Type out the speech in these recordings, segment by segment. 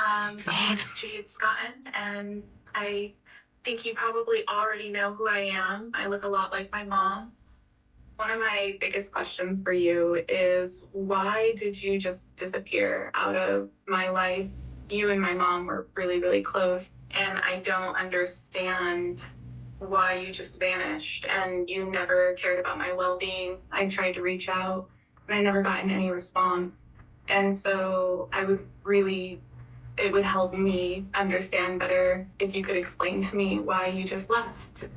My name is Jade Scotton, and I think you probably already know who I am. I look a lot like my mom. One of my biggest questions for you is why did you just disappear out of my life? You and my mom were really, really close, and I don't understand why you just vanished and you never cared about my well being. I tried to reach out and I never gotten any response. And so it would help me understand better if you could explain to me why you just left.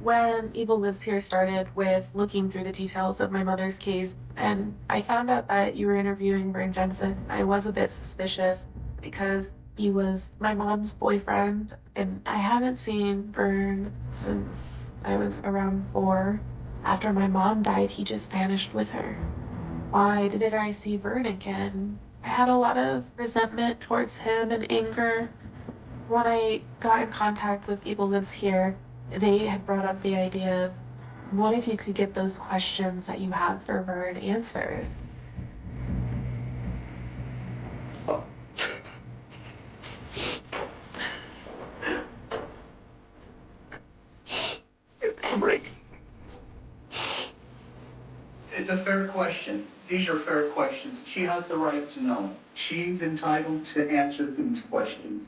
When Evil Lives Here started with looking through the details of my mother's case, and I found out that you were interviewing Vern Jensen, I was a bit suspicious because he was my mom's boyfriend, and I haven't seen Vern since I was around 4. After my mom died, he just vanished with her. Why didn't I see Vern again? I had a lot of resentment towards him and anger. When I got in contact with Evil Lives Here, they had brought up the idea of what if you could get those questions that you have for Vern answered? Oh. Rick, it's a fair question. These are fair questions. She has the right to know. She's entitled to answer these questions.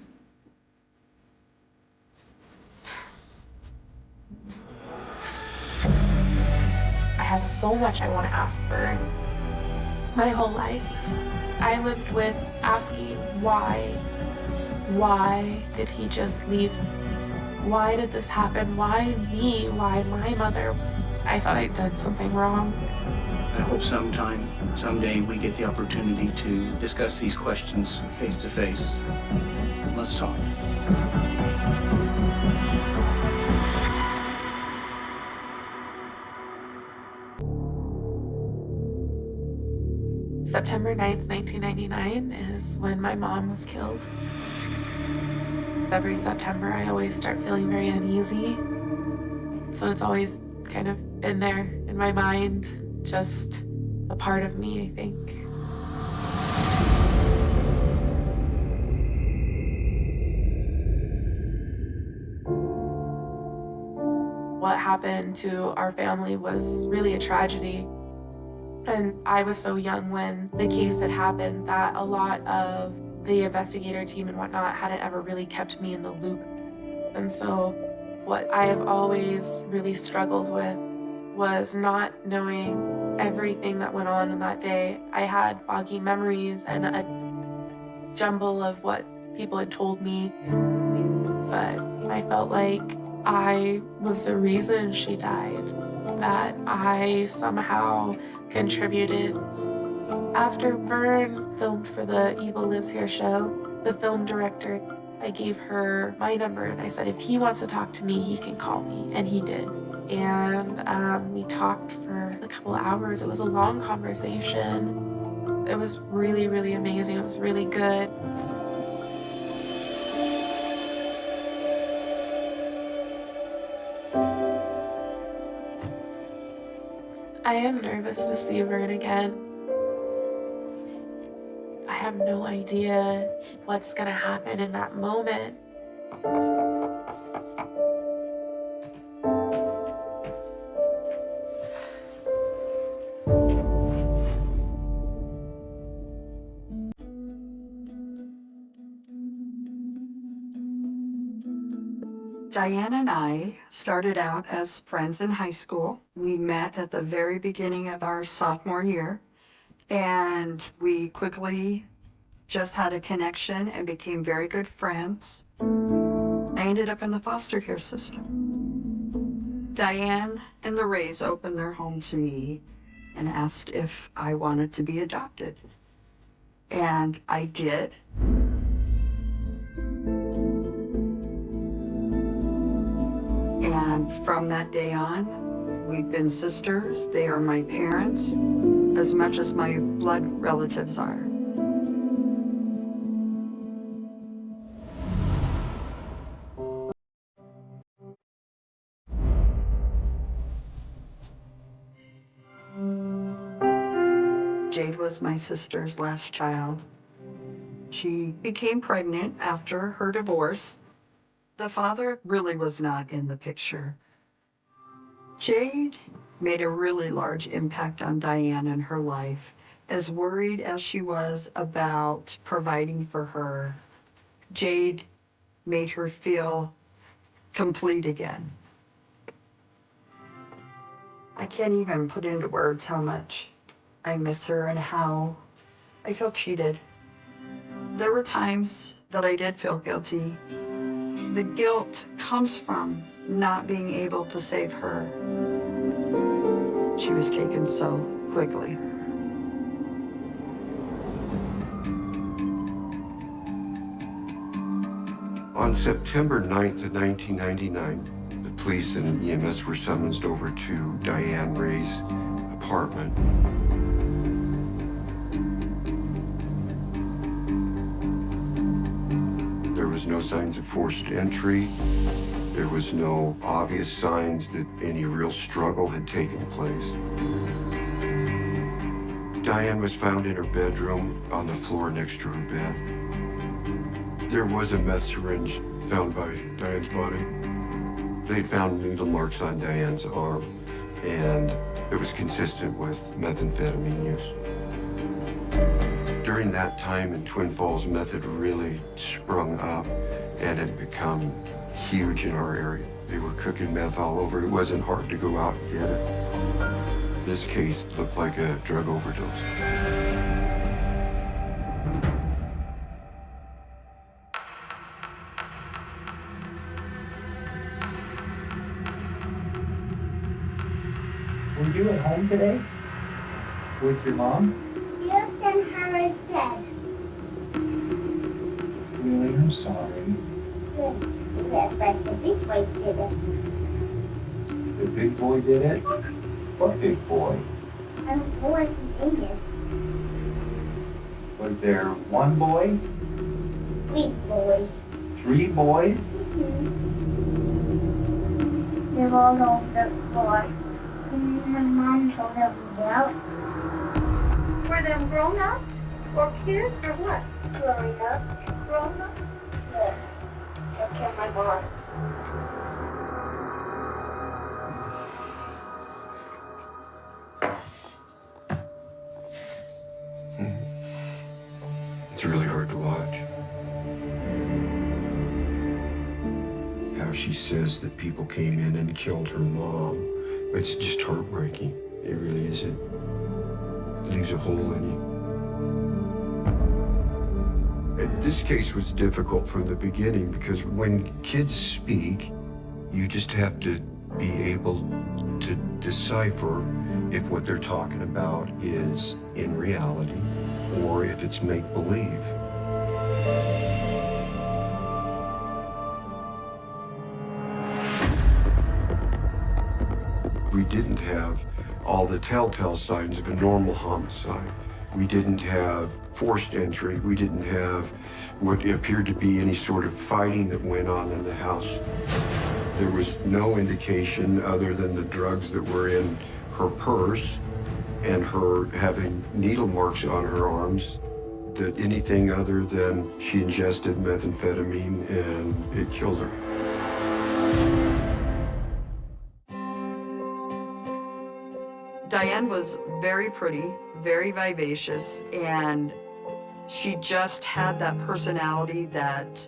I have so much I want to ask Vern. My whole life, I lived with asking why. Why did he just leave? Why did this happen? Why me? Why my mother? I thought I'd done something wrong. I hope someday, we get the opportunity to discuss these questions face to face. Let's talk. September 9th, 1999 is when my mom was killed. Every September, I always start feeling very uneasy. So it's always kind of been there in my mind, just a part of me, I think. What happened to our family was really a tragedy. And I was so young when the case had happened that a lot of the investigator team and whatnot hadn't ever really kept me in the loop. And so what I have always really struggled with was not knowing everything that went on that day. I had foggy memories and a jumble of what people had told me, but I felt like I was the reason she died, that I somehow contributed. After Vern filmed for the Evil Lives Here show, the film director, I gave her my number and I said, if he wants to talk to me, he can call me. And he did. And we talked for a couple hours. It was a long conversation. It was really, really amazing. It was really good. I am nervous to see Vern again. I have no idea what's gonna happen in that moment. Diane and I started out as friends in high school. We met at the very beginning of our sophomore year, and we quickly just had a connection and became very good friends. I ended up in the foster care system. Diane and the Rays opened their home to me and asked if I wanted to be adopted. And I did. And from that day on, we've been sisters. They are my parents as much as my blood relatives are. Jade was my sister's last child. She became pregnant after her divorce. The father really was not in the picture. Jade made a really large impact on Diane in her life. As worried as she was about providing for her, Jade made her feel complete again. I can't even put into words how much I miss her and how I feel cheated. There were times that I did feel guilty. The guilt comes from not being able to save her. She was taken so quickly. On September 9th of 1999, the police and EMS were summoned over to Diane Ray's apartment. There was no signs of forced entry. There was no obvious signs that any real struggle had taken place. Diane was found in her bedroom on the floor next to her bed. There was a meth syringe found by Diane's body. They found needle marks on Diane's arm, and it was consistent with methamphetamine use. During that time in Twin Falls, meth had really sprung up and had become huge in our area. They were cooking meth all over. It wasn't hard to go out and get it. This case looked like a drug overdose. Were you at home today? With your mom? Yes, and her is dead. Really, I'm sorry. Yes, but the big boy did it. The big boy did it? What big boy? I was born in India. Was there one boy? 3 boys. 3 boys? They rolled over the floor. And my mom told them to get out. Were them grown-ups? Or kids? Or what? Grown-ups. Grown-ups? Yes. I killed my mom. It's really hard to watch. How she says that people came in and killed her mom. It's just heartbreaking. It really is. It leaves a hole in you. This case was difficult from the beginning because when kids speak, you just have to be able to decipher if what they're talking about is in reality or if it's make-believe. We didn't have all the telltale signs of a normal homicide. We didn't have forced entry. We didn't have what appeared to be any sort of fighting that went on in the house. There was no indication other than the drugs that were in her purse and her having needle marks on her arms, that anything other than she ingested methamphetamine and it killed her. Diane was very pretty, very vivacious, and she just had that personality that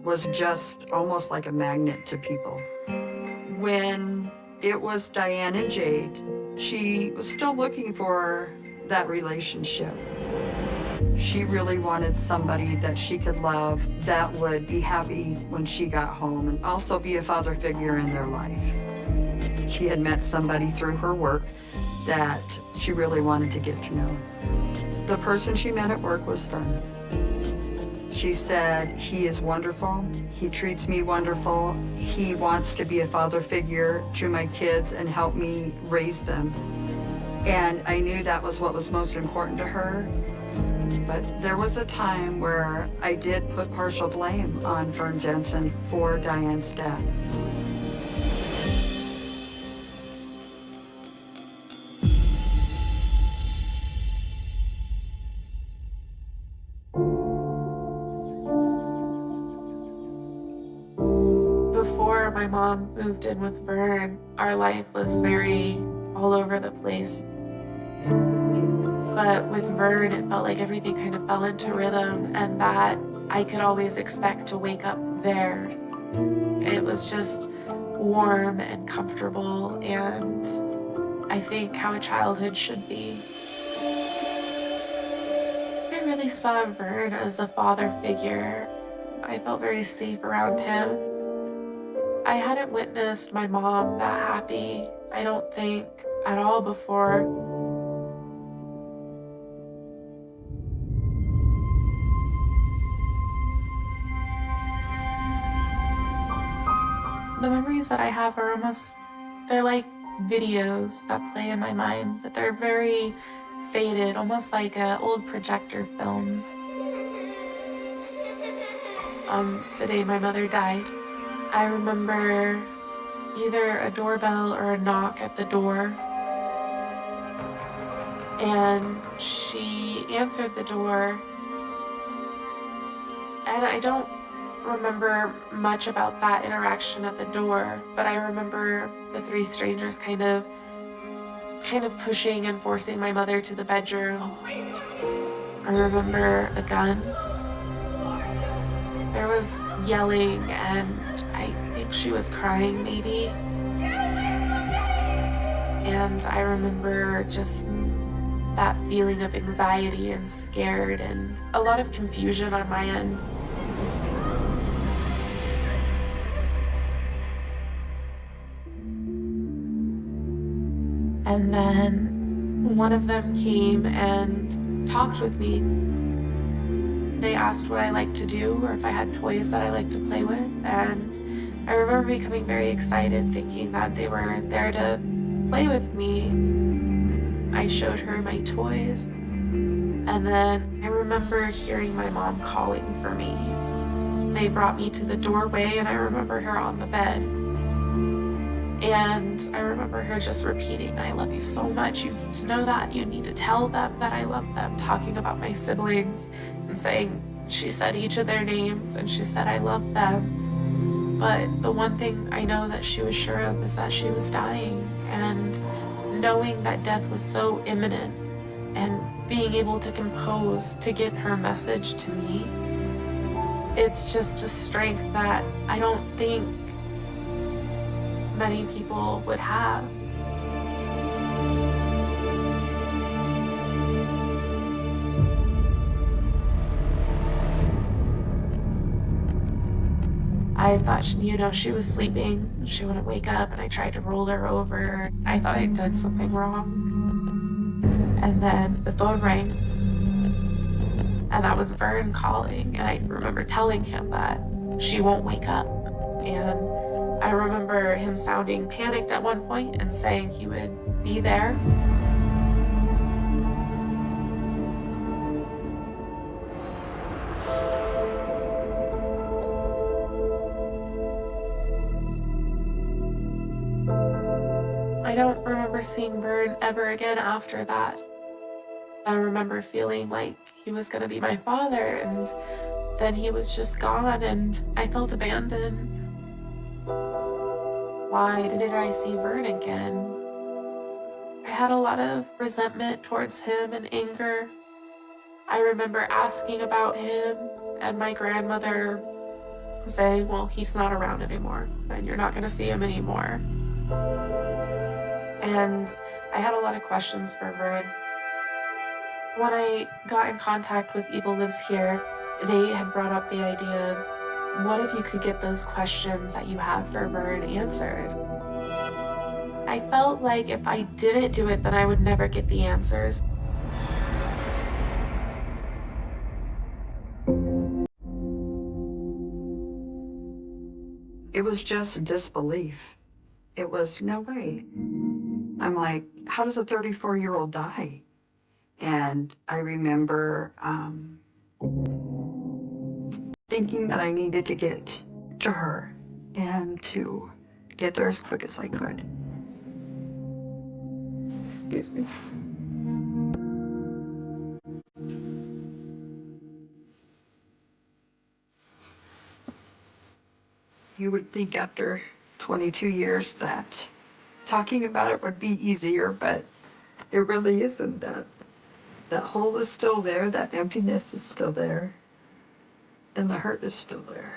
was just almost like a magnet to people. When it was Diane and Jade, she was still looking for that relationship. She really wanted somebody that she could love, that would be happy when she got home, and also be a father figure in their life. She had met somebody through her work that she really wanted to get to know. The person she met at work was Fern. She said, he is wonderful, he treats me wonderful, he wants to be a father figure to my kids and help me raise them. And I knew that was what was most important to her. But there was a time where I did put partial blame on Fern Jensen for Diane's death. my mom moved in with Vern, our life was very all over the place. But with Vern, it felt like everything kind of fell into rhythm and that I could always expect to wake up there. It was just warm and comfortable, and I think how a childhood should be. I really saw Vern as a father figure. I felt very safe around him. I hadn't witnessed my mom that happy, I don't think, at all before. The memories that I have are almost, they're like videos that play in my mind, but they're very faded, almost like an old projector film. On the day my mother died, I remember either a doorbell or a knock at the door. And she answered the door. And I don't remember much about that interaction at the door, but I remember the three strangers kind of pushing and forcing my mother to the bedroom. I remember a gun. There was yelling, and I think she was crying maybe. And I remember just that feeling of anxiety and scared and a lot of confusion on my end. And then one of them came and talked with me. They asked what I liked to do or if I had toys that I liked to play with. And I remember becoming very excited, thinking that they were there to play with me. I showed her my toys. And then I remember hearing my mom calling for me. They brought me to the doorway and I remember her on the bed. And I remember her just repeating, "I love you so much. You need to know that. You need to tell them that I love them," talking about my siblings and saying, she said each of their names and she said, "I love them." But the one thing I know that she was sure of is that she was dying, and knowing that death was so imminent and being able to compose to get her message to me, it's just a strength that I don't think many people would have. I thought, she was sleeping. She wouldn't wake up, and I tried to roll her over. I thought I'd done something wrong. And then the phone rang, and that was Vern calling, and I remember telling him that she won't wake up. And I remember him sounding panicked at one point and saying he would be there. I don't remember seeing Vern ever again after that. I remember feeling like he was going to be my father, and then he was just gone, and I felt abandoned. Why did I see Vern again? I had a lot of resentment towards him and anger. I remember asking about him and my grandmother saying, "Well, he's not around anymore and you're not going to see him anymore." And I had a lot of questions for Vern. When I got in contact with Evil Lives Here, they had brought up the idea of, what if you could get those questions that you have for Vern answered? I felt like if I didn't do it, then I would never get the answers. It was just disbelief. It was no way. I'm like, how does a 34-year-old die? And I remember thinking that I needed to get to her and to get there as quick as I could. Excuse me. You would think after 22 years that talking about it would be easier, but it really isn't. That hole is still there, that emptiness is still there, and the hurt is still there.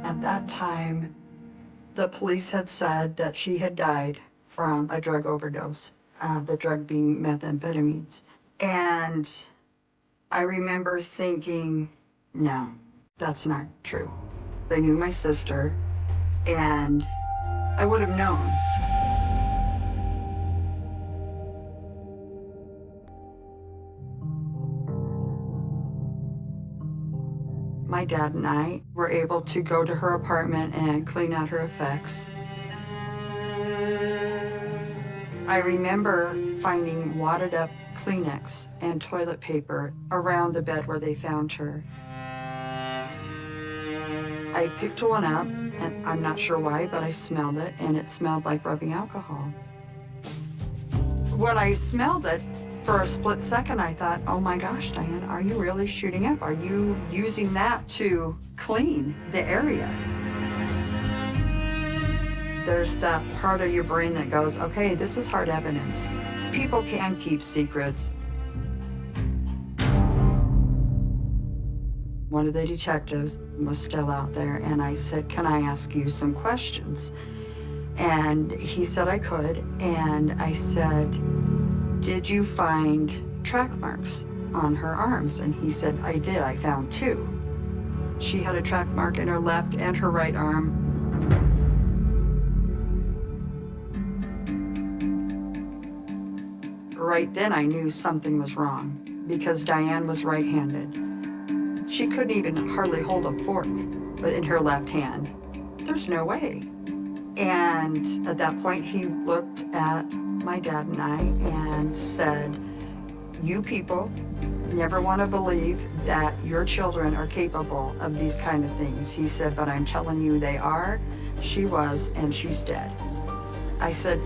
At that time, the police had said that she had died from a drug overdose, the drug being methamphetamines. And I remember thinking, no, that's not true. They knew my sister, and I would have known. My dad and I were able to go to her apartment and clean out her effects. I remember finding wadded up Kleenex and toilet paper around the bed where they found her. I picked one up, and I'm not sure why, but I smelled it, and it smelled like rubbing alcohol. When I smelled it, for a split second, I thought, oh my gosh, Diane, are you really shooting up? Are you using that to clean the area? There's that part of your brain that goes, okay, this is hard evidence. People can keep secrets. One of the detectives was still out there, and I said, can I ask you some questions? And he said I could, and I said, did you find track marks on her arms? And he said, I did, I found 2. She had a track mark in her left and her right arm. Right then I knew something was wrong because Diane was right-handed. She couldn't even hardly hold a fork, but in her left hand. There's no way. And at that point he looked at my dad and I and said, you people never want to believe that your children are capable of these kind of things. He said, but I'm telling you they are, she was, and she's dead. I said,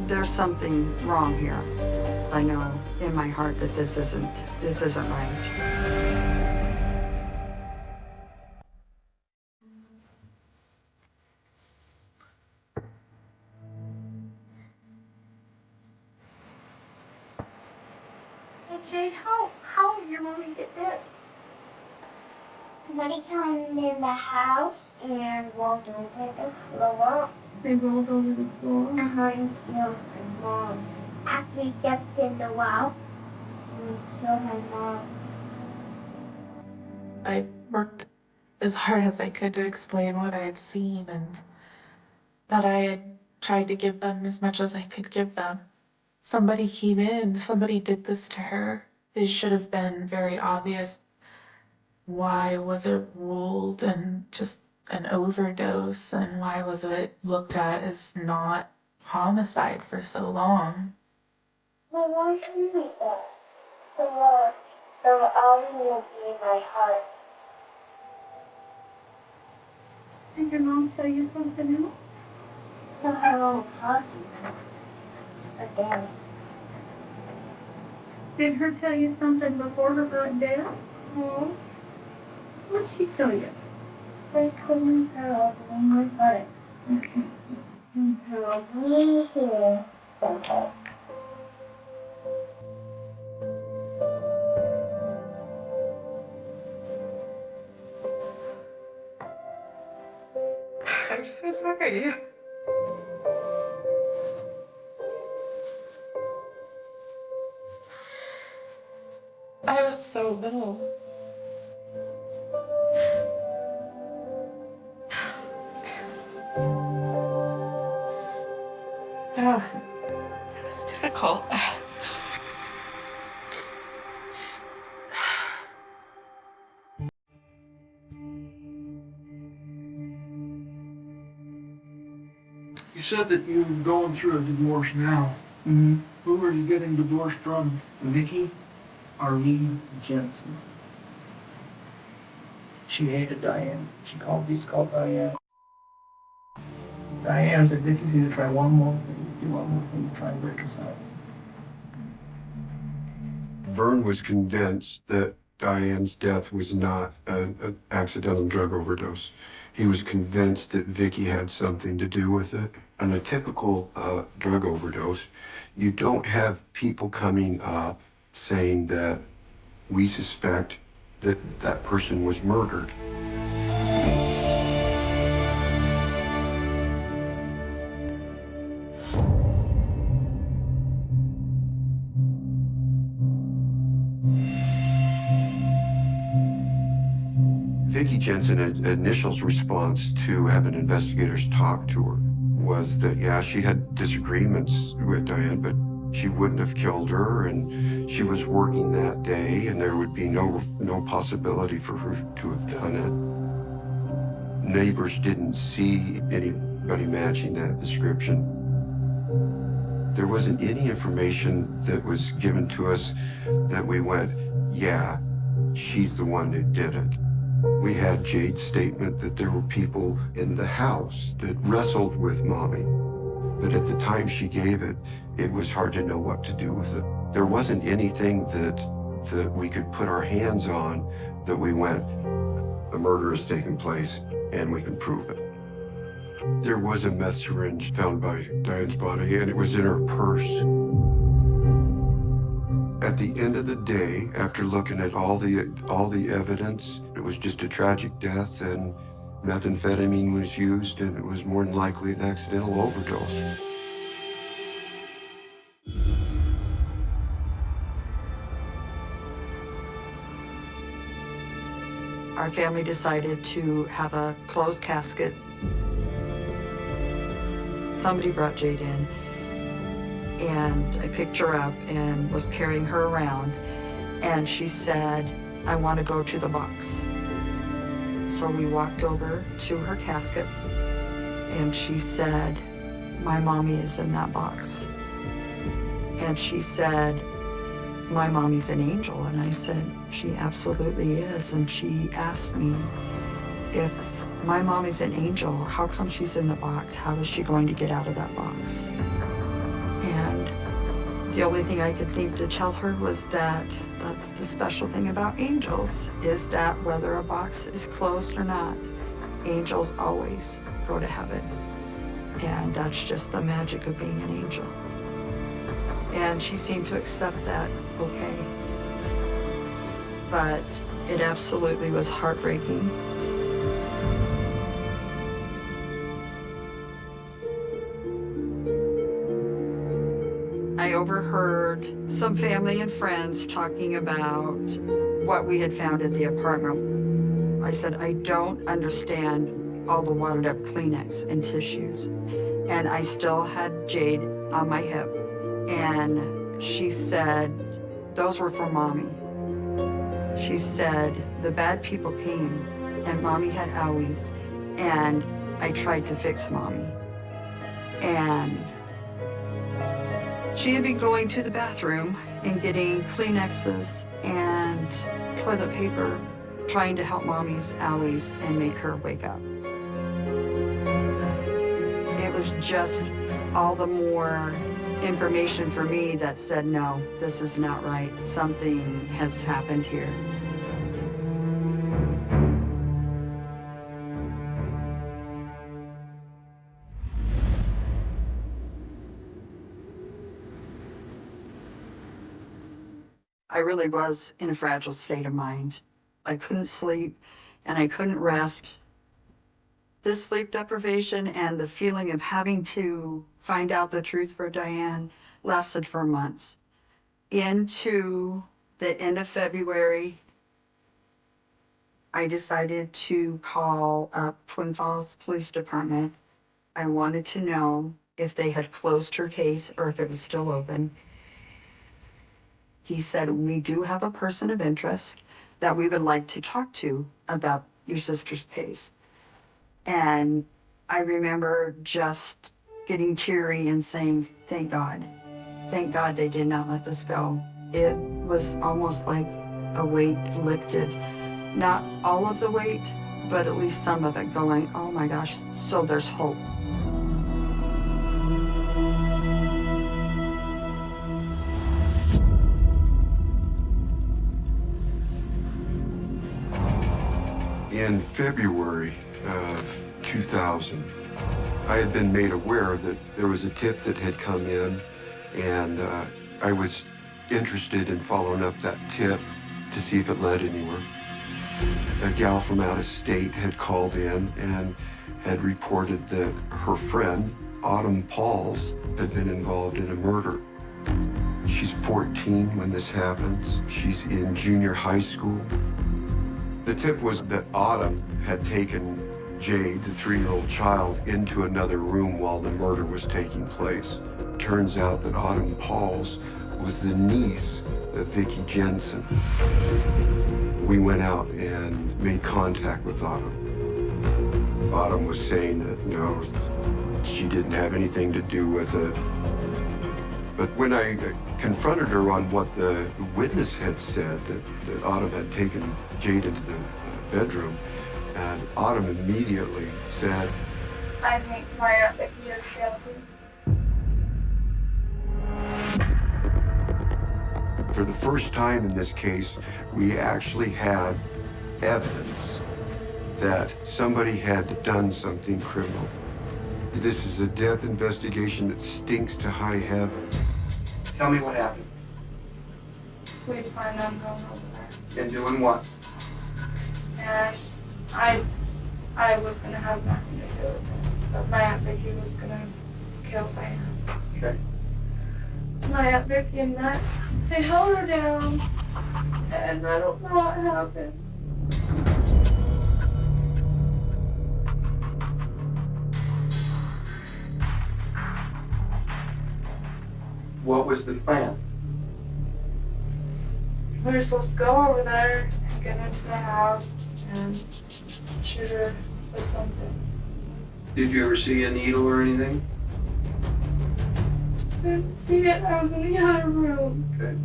there's something wrong here. I know in my heart that this isn't right. Jade, how did your mommy get this? Somebody came in the house and rolled over the floor. They rolled over the floor? Uh-huh, and killed my mom. After we stepped in the well, we killed my mom. I worked as hard as I could to explain what I had seen and that I had tried to give them as much as I could give them. Somebody came in, somebody did this to her. It should have been very obvious. Why was it ruled and just an overdose, and why was it looked at as not homicide for so long? Well, why should you do that? So always will be in my heart. Did your mom tell you something else? No, her own husband. Again. Did her tell you something before her got dead? No. What did she tell you? They told me her in my heart. Okay. Her me here. Okay. I'm so sorry. I was so little. It was difficult. You said that you're going through a divorce now. Mm-hmm. Who are you getting divorced from? Vicky Arlene Jensen. She hated Diane. She called Diane. Diane said, Vicky's going to try one more thing to try and break us up. Vern was convinced that Diane's death was not an accidental drug overdose. He was convinced that Vicky had something to do with it. On a typical drug overdose, you don't have people coming up saying that we suspect that that person was murdered. Vicki Jensen's initial response to having investigators talk to her was that, yeah, she had disagreements with Diane, but she wouldn't have killed her, and she was working that day, and there would be no possibility for her to have done it. Neighbors didn't see anybody matching that description. There wasn't any information that was given to us that we went, yeah, she's the one that did it. We had Jade's statement that there were people in the house that wrestled with Mommy. But at the time she gave it, it was hard to know what to do with it. There wasn't anything that we could put our hands on that we went, a murder has taken place and we can prove it. There was a meth syringe found by Diane's body, and it was in her purse. At the end of the day, after looking at all the evidence, it was just a tragic death, and methamphetamine was used, and it was more than likely an accidental overdose. Our family decided to have a closed casket. Somebody brought Jade in, and I picked her up and was carrying her around, and she said, I want to go to the box. So we walked over to her casket, and she said, my mommy is in that box. And she said, my mommy's an angel. And I said, she absolutely is. And she asked me, if my mommy's an angel, how come she's in the box? How is she going to get out of that box? And the only thing I could think to tell her was that that's the special thing about angels, is that whether a box is closed or not, angels always go to heaven. And that's just the magic of being an angel. And she seemed to accept that okay. But it absolutely was heartbreaking. I overheard some family and friends talking about what we had found at the apartment. I said, I don't understand all the watered up Kleenex and tissues. And I still had Jade on my hip. And she said, those were for Mommy. She said, the bad people came and Mommy had owies, and I tried to fix Mommy. And she had been going to the bathroom and getting Kleenexes and toilet paper, trying to help Mommy's owies and make her wake up. It was just all the more information for me that said, no, this is not right. Something has happened here. I really was in a fragile state of mind. I couldn't sleep and I couldn't rest. This sleep deprivation and the feeling of having to find out the truth for Diane lasted for months. Into the end of February, I decided to call up Twin Falls Police Department. I wanted to know if they had closed her case or if it was still open. He said, we do have a person of interest that we would like to talk to about your sister's case. And I remember just getting teary and saying, thank God. Thank God they did not let this go. It was almost like a weight lifted. Not all of the weight, but at least some of it, going, oh my gosh, so there's hope. In February of 2000, I had been made aware that there was a tip that had come in, and I was interested in following up that tip to see if it led anywhere. A gal from out of state had called in and had reported that her friend, Autumn Pauls, had been involved in a murder. She's 14 when this happens. She's in junior high school. The tip was that Autumn had taken Jade, the 3-year-old child, into another room while the murder was taking place. Turns out that Autumn Pauls was the niece of Vicki Jensen. We went out and made contact with Autumn. Autumn was saying that no, she didn't have anything to do with it. But when I confronted her on what the witness had said, that Autumn had taken Jade into the bedroom, and Autumn immediately said, I think my Aunt Vicky is guilty. for the first time in this case, we actually had evidence that somebody had done something criminal. This is a death investigation that stinks to high heaven. Tell me what happened. We planned on going over there. And doing what? And I was gonna have nothing to do with it. But my Aunt Vicky was gonna kill Diane. Okay. My Aunt Vicky and Matt, they held her down. And I don't know what happened. What was the plan? We were supposed to go over there and get into the house and shoot her with something. Did you ever see a needle or anything? I didn't see it. I was in the other room. Okay.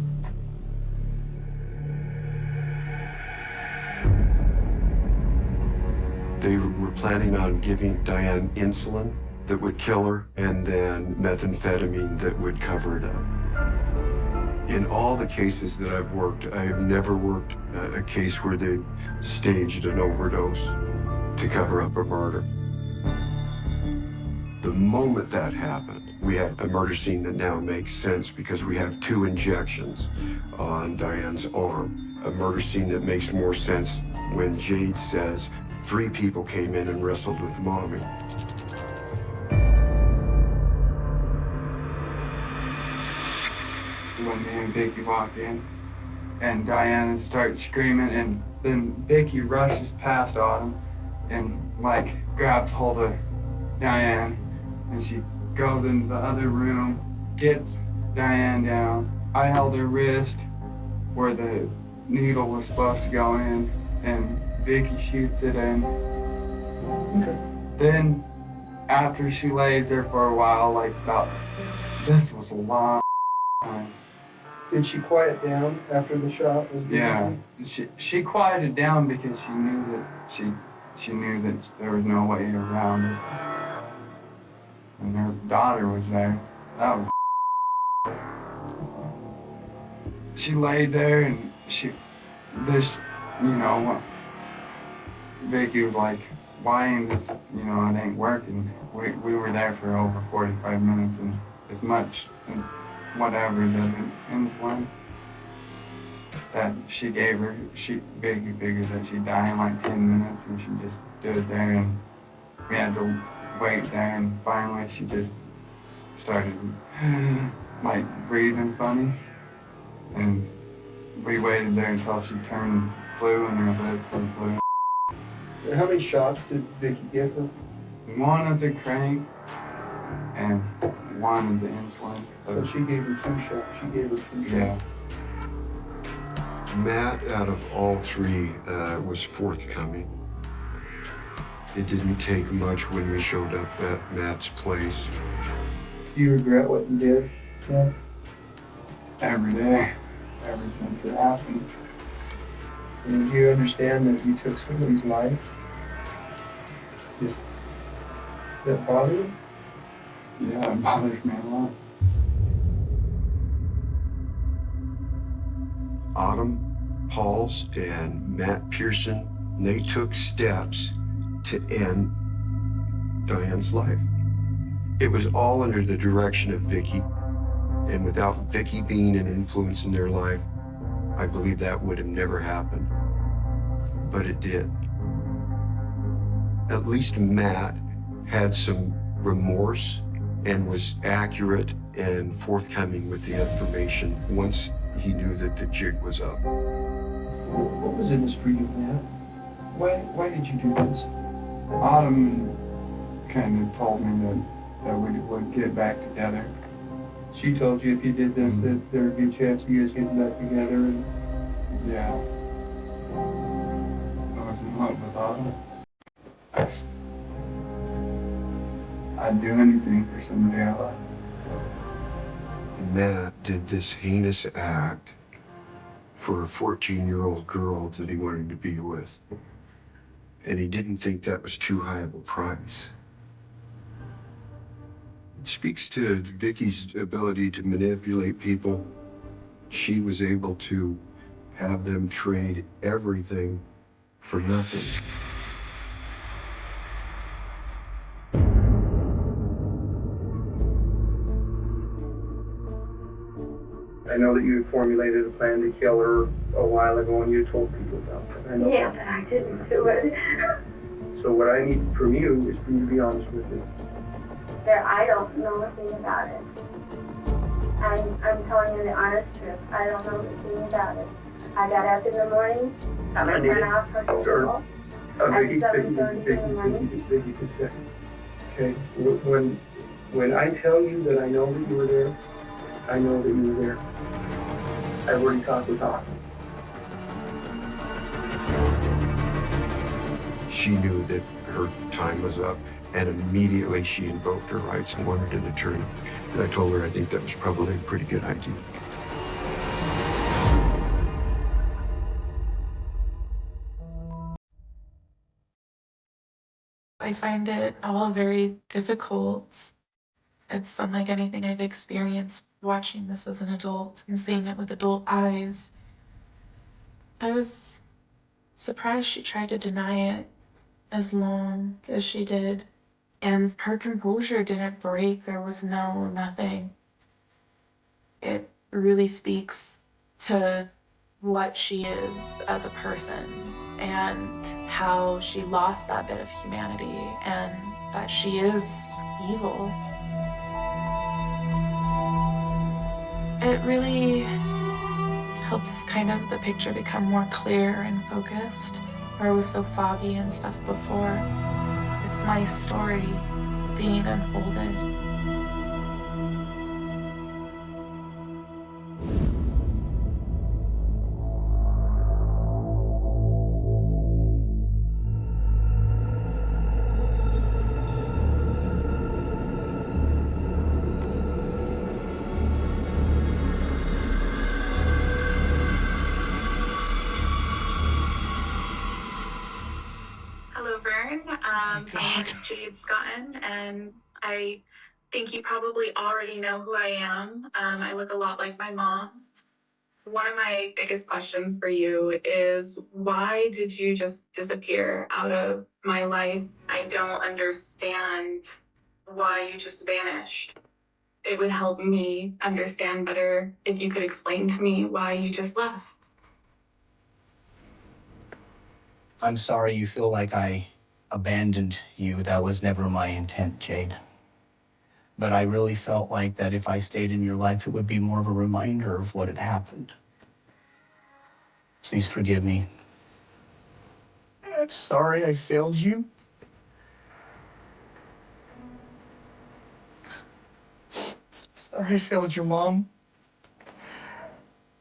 They were planning on giving Diane insulin that would kill her, and then methamphetamine that would cover it up. In all the cases that I've worked, I have never worked a case where they've staged an overdose to cover up a murder. The moment that happened, we have a murder scene that now makes sense because we have 2 injections on Diane's arm. A murder scene that makes more sense when Jade says 3 people came in and wrestled with Mommy. When me and Vicky walked in, and Diana starts screaming, and then Vicky rushes past Autumn and like grabs hold of Diane, and she goes into the other room, gets Diane down. I held her wrist where the needle was supposed to go in, and Vicky shoots it in. Then after she lays there for a while, like about, this was a long time. Did she quiet down after the shot was being Yeah, done? she quieted down because she knew that there was no way around it. And her daughter was there. That was. She laid there and Vicky was like, why ain't this, it ain't working. We were there for over 45 minutes, and as much and whatever doesn't insulin that she gave her, Vicky figured that she'd die in like 10 minutes, and she just stood there, and we had to wait there, and finally she just started like breathing funny, and we waited there until she turned blue and her lips were blue. How many shots did Vicky give her? One of the crank and one of the insulin. So she gave her 2 shots. She gave her 2 shots. Yeah. Matt, out of all 3, was forthcoming. It didn't take much when we showed up at Matt's place. Do you regret what you did? Yeah. Every day, ever since it happened. And do you understand that you took somebody's life? Does that bother you? Yeah, it bothers me a lot. Autumn Pauls and Matt Pearson They took steps to end Diane's life. It was all under the direction of Vicki, and without Vicki being an influence in their life, I believe that would have never happened. But it did. At least Matt had some remorse and was accurate and forthcoming with the information once he knew that the jig was up. What was in this for you, Matt? Why did you do this? Autumn kind of told me that we would get back together. She told you if you did this, that there would be a chance of you guys getting back together. And Yeah. I was in love with Autumn. I'd do anything for somebody I loved. Matt did this heinous act for a 14-year-old girl that he wanted to be with. And he didn't think that was too high of a price. It speaks to Vicki's ability to manipulate people. She was able to have them trade everything for nothing. I know that you had formulated a plan to kill her a while ago, and you told people about that. I know Yeah, but I didn't do it. So what I need from you is for you to be honest with me. I don't know a thing about it. I'm telling you the honest truth. I don't know a thing about it. I got up in the morning. I went out for school. Vicki, At 7:30 in the morning. Vicki, just a second. Okay, when I tell you that I know that you were there, I know that you were there. I've already talked with Autumn. She knew that her time was up, and immediately she invoked her rights and wanted an attorney. And I told her I think that was probably a pretty good idea. I find it all very difficult. It's unlike anything I've experienced watching this as an adult and seeing it with adult eyes. I was surprised she tried to deny it as long as she did. And her composure didn't break. There was nothing. It really speaks to what she is as a person and how she lost that bit of humanity and that she is evil. It really helps kind of the picture become more clear and focused, where it was so foggy and stuff before. It's my story being unfolded. Hello, Vern. My name's Jade Scotton, and I think you probably already know who I am. I look a lot like my mom. One of my biggest questions for you is, why did you just disappear out of my life? I don't understand why you just vanished. It would help me understand better if you could explain to me why you just left. I'm sorry you feel like I abandoned you. That was never my intent, Jade. But I really felt like that if I stayed in your life, it would be more of a reminder of what had happened. Please forgive me. I'm sorry I failed you. Sorry I failed your mom.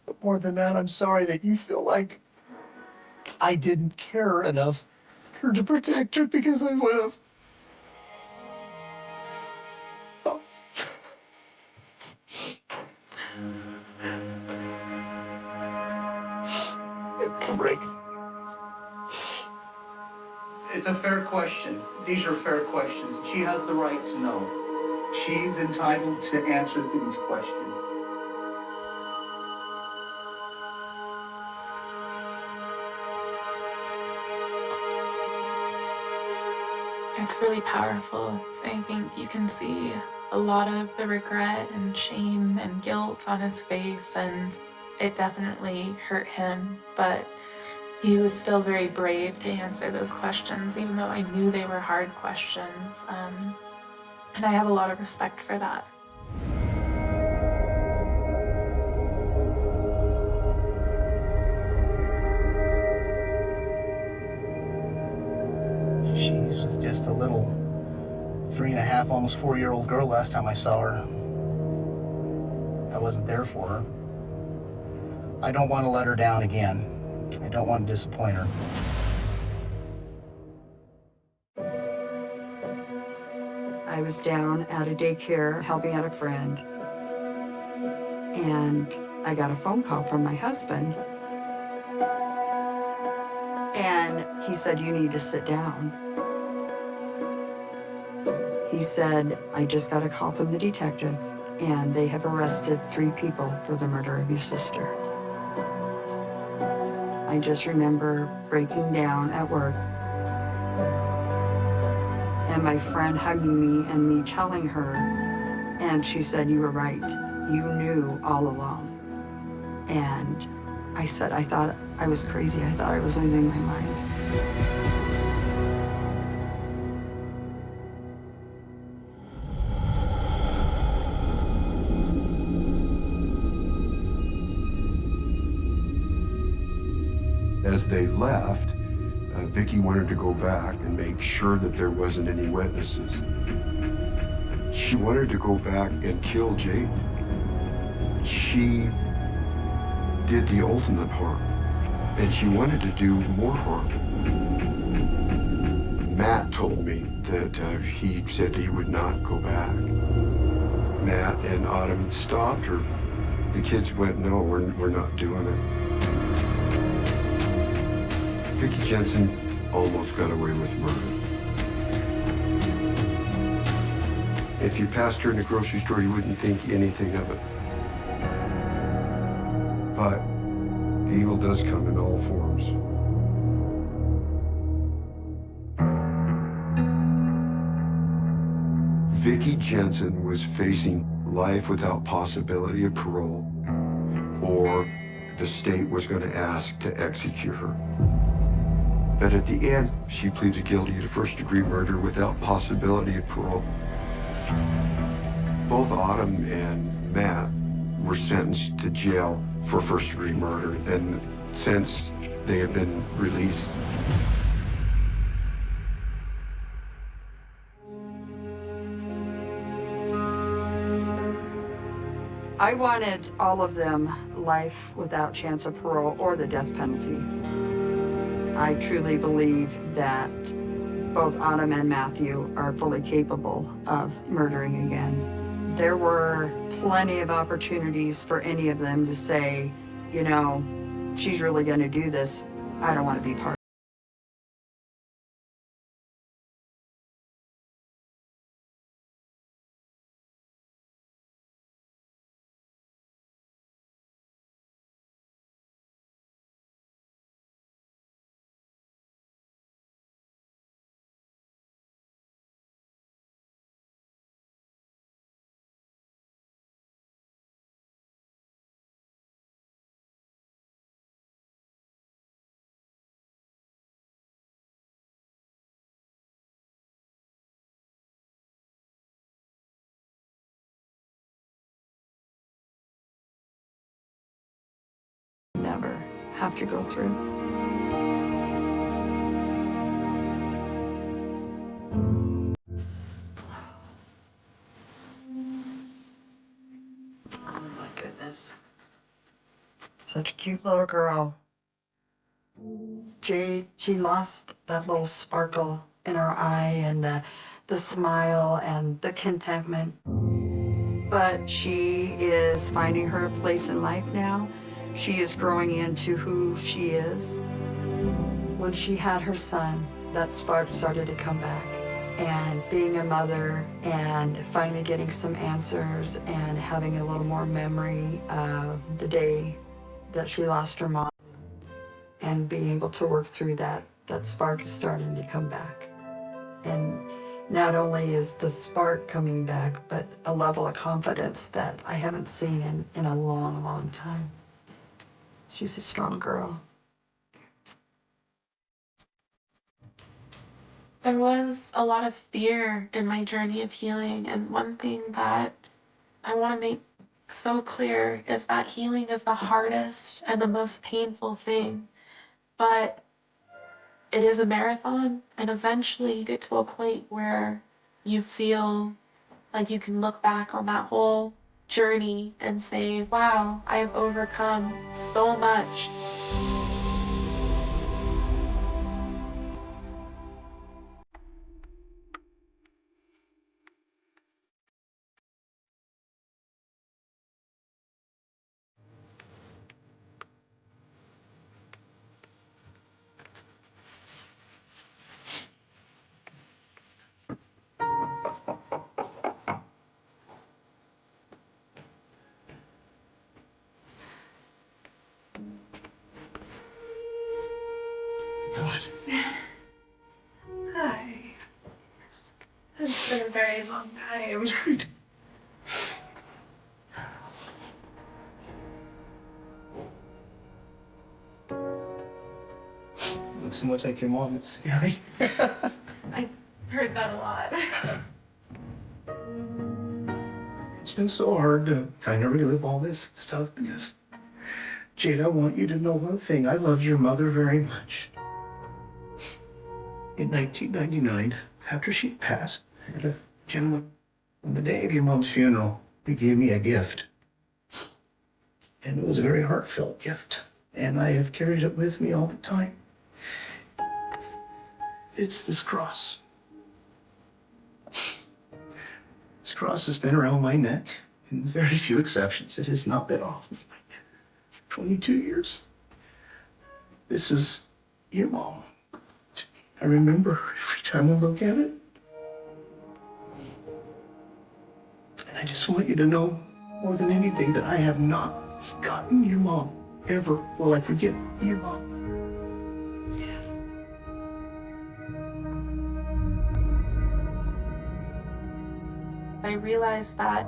But more than that, I'm sorry that you feel like I didn't care enough for her to protect her, because I would have. Oh. Break. It's a fair question. These are fair questions. She has the right to know. She's entitled to answer to these questions. It's really powerful. I think you can see a lot of the regret and shame and guilt on his face, and it definitely hurt him, but he was still very brave to answer those questions, even though I knew they were hard questions. And I have a lot of respect for that. She was just a little 3.5, almost 4-year-old girl last time I saw her. I wasn't there for her. I don't want to let her down again. I don't want to disappoint her. I was down at a daycare helping out a friend, and I got a phone call from my husband, and he said, "You need to sit down." He said, "I just got a call from the detective, and they have arrested 3 people for the murder of your sister." I just remember breaking down at work and my friend hugging me and me telling her, and she said, "You were right. You knew all along." And I said, I thought I was crazy. I thought I was losing my mind. As they left, Vicky wanted to go back and make sure that there wasn't any witnesses. She wanted to go back and kill Jade. She did the ultimate harm, and she wanted to do more harm. Matt told me that he said he would not go back. Matt and Autumn stopped her. The kids went, "No, we're not doing it." Vicky Jensen almost got away with murder. If you passed her in the grocery store, you wouldn't think anything of it. But evil does come in all forms. Vicky Jensen was facing life without possibility of parole, or the state was going to ask to execute her. But at the end, she pleaded guilty to first-degree murder without possibility of parole. Both Autumn and Matt were sentenced to jail for first-degree murder, and since they have been released. I wanted all of them life without chance of parole or the death penalty. I truly believe that both Autumn and Matthew are fully capable of murdering again. There were plenty of opportunities for any of them to say, you know, she's really going to do this. I don't want to be part of it. Never have to go through. Oh my goodness. Such a cute little girl. Jade, she lost that little sparkle in her eye and the smile and the contentment. But she is finding her place in life now. She is growing into who she is. When she had her son, that spark started to come back. And being a mother and finally getting some answers and having a little more memory of the day that she lost her mom and being able to work through that, that spark is starting to come back. And not only is the spark coming back, but a level of confidence that I haven't seen in a long, long time. She's a strong girl. There was a lot of fear in my journey of healing, and one thing that I want to make so clear is that healing is the hardest and the most painful thing, but it is a marathon, and eventually you get to a point where you feel like you can look back on that whole journey and say, wow, I have overcome so much. What? Hi. It's been a very long time. Looks so much like your mom. It's scary. I heard that a lot. It's been so hard to kind of relive all this stuff because, Jade, I want you to know one thing. I love your mother very much. In 1999, after she passed, a gentleman, on the day of your mom's funeral, he gave me a gift. And it was a very heartfelt gift. And I have carried it with me all the time. It's this cross. This cross has been around my neck, in very few exceptions. It has not been off of my neck for 22 years. This is your mom. I remember every time I look at it. And I just want you to know, more than anything, that I have not forgotten your mom. Ever will I forget your mom. I realized that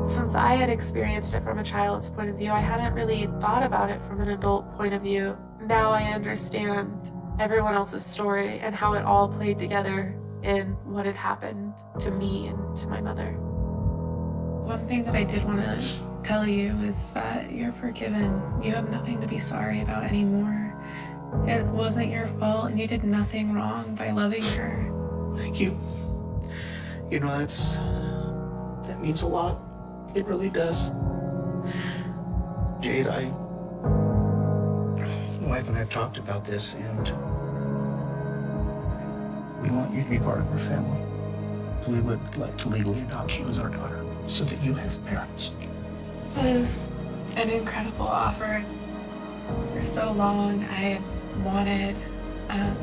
since I had experienced it from a child's point of view, I hadn't really thought about it from an adult point of view. Now I understand everyone else's story and how it all played together in what had happened to me and to my mother. One thing that I did want to tell you is that you're forgiven. You have nothing to be sorry about anymore. It wasn't your fault, and you did nothing wrong by loving her. Thank you. You know, that means a lot. It really does. Jade, my wife and I have talked about this, and we want you to be part of our family. We would like to legally adopt you as our daughter so that you have parents. It was an incredible offer. For so long, I wanted a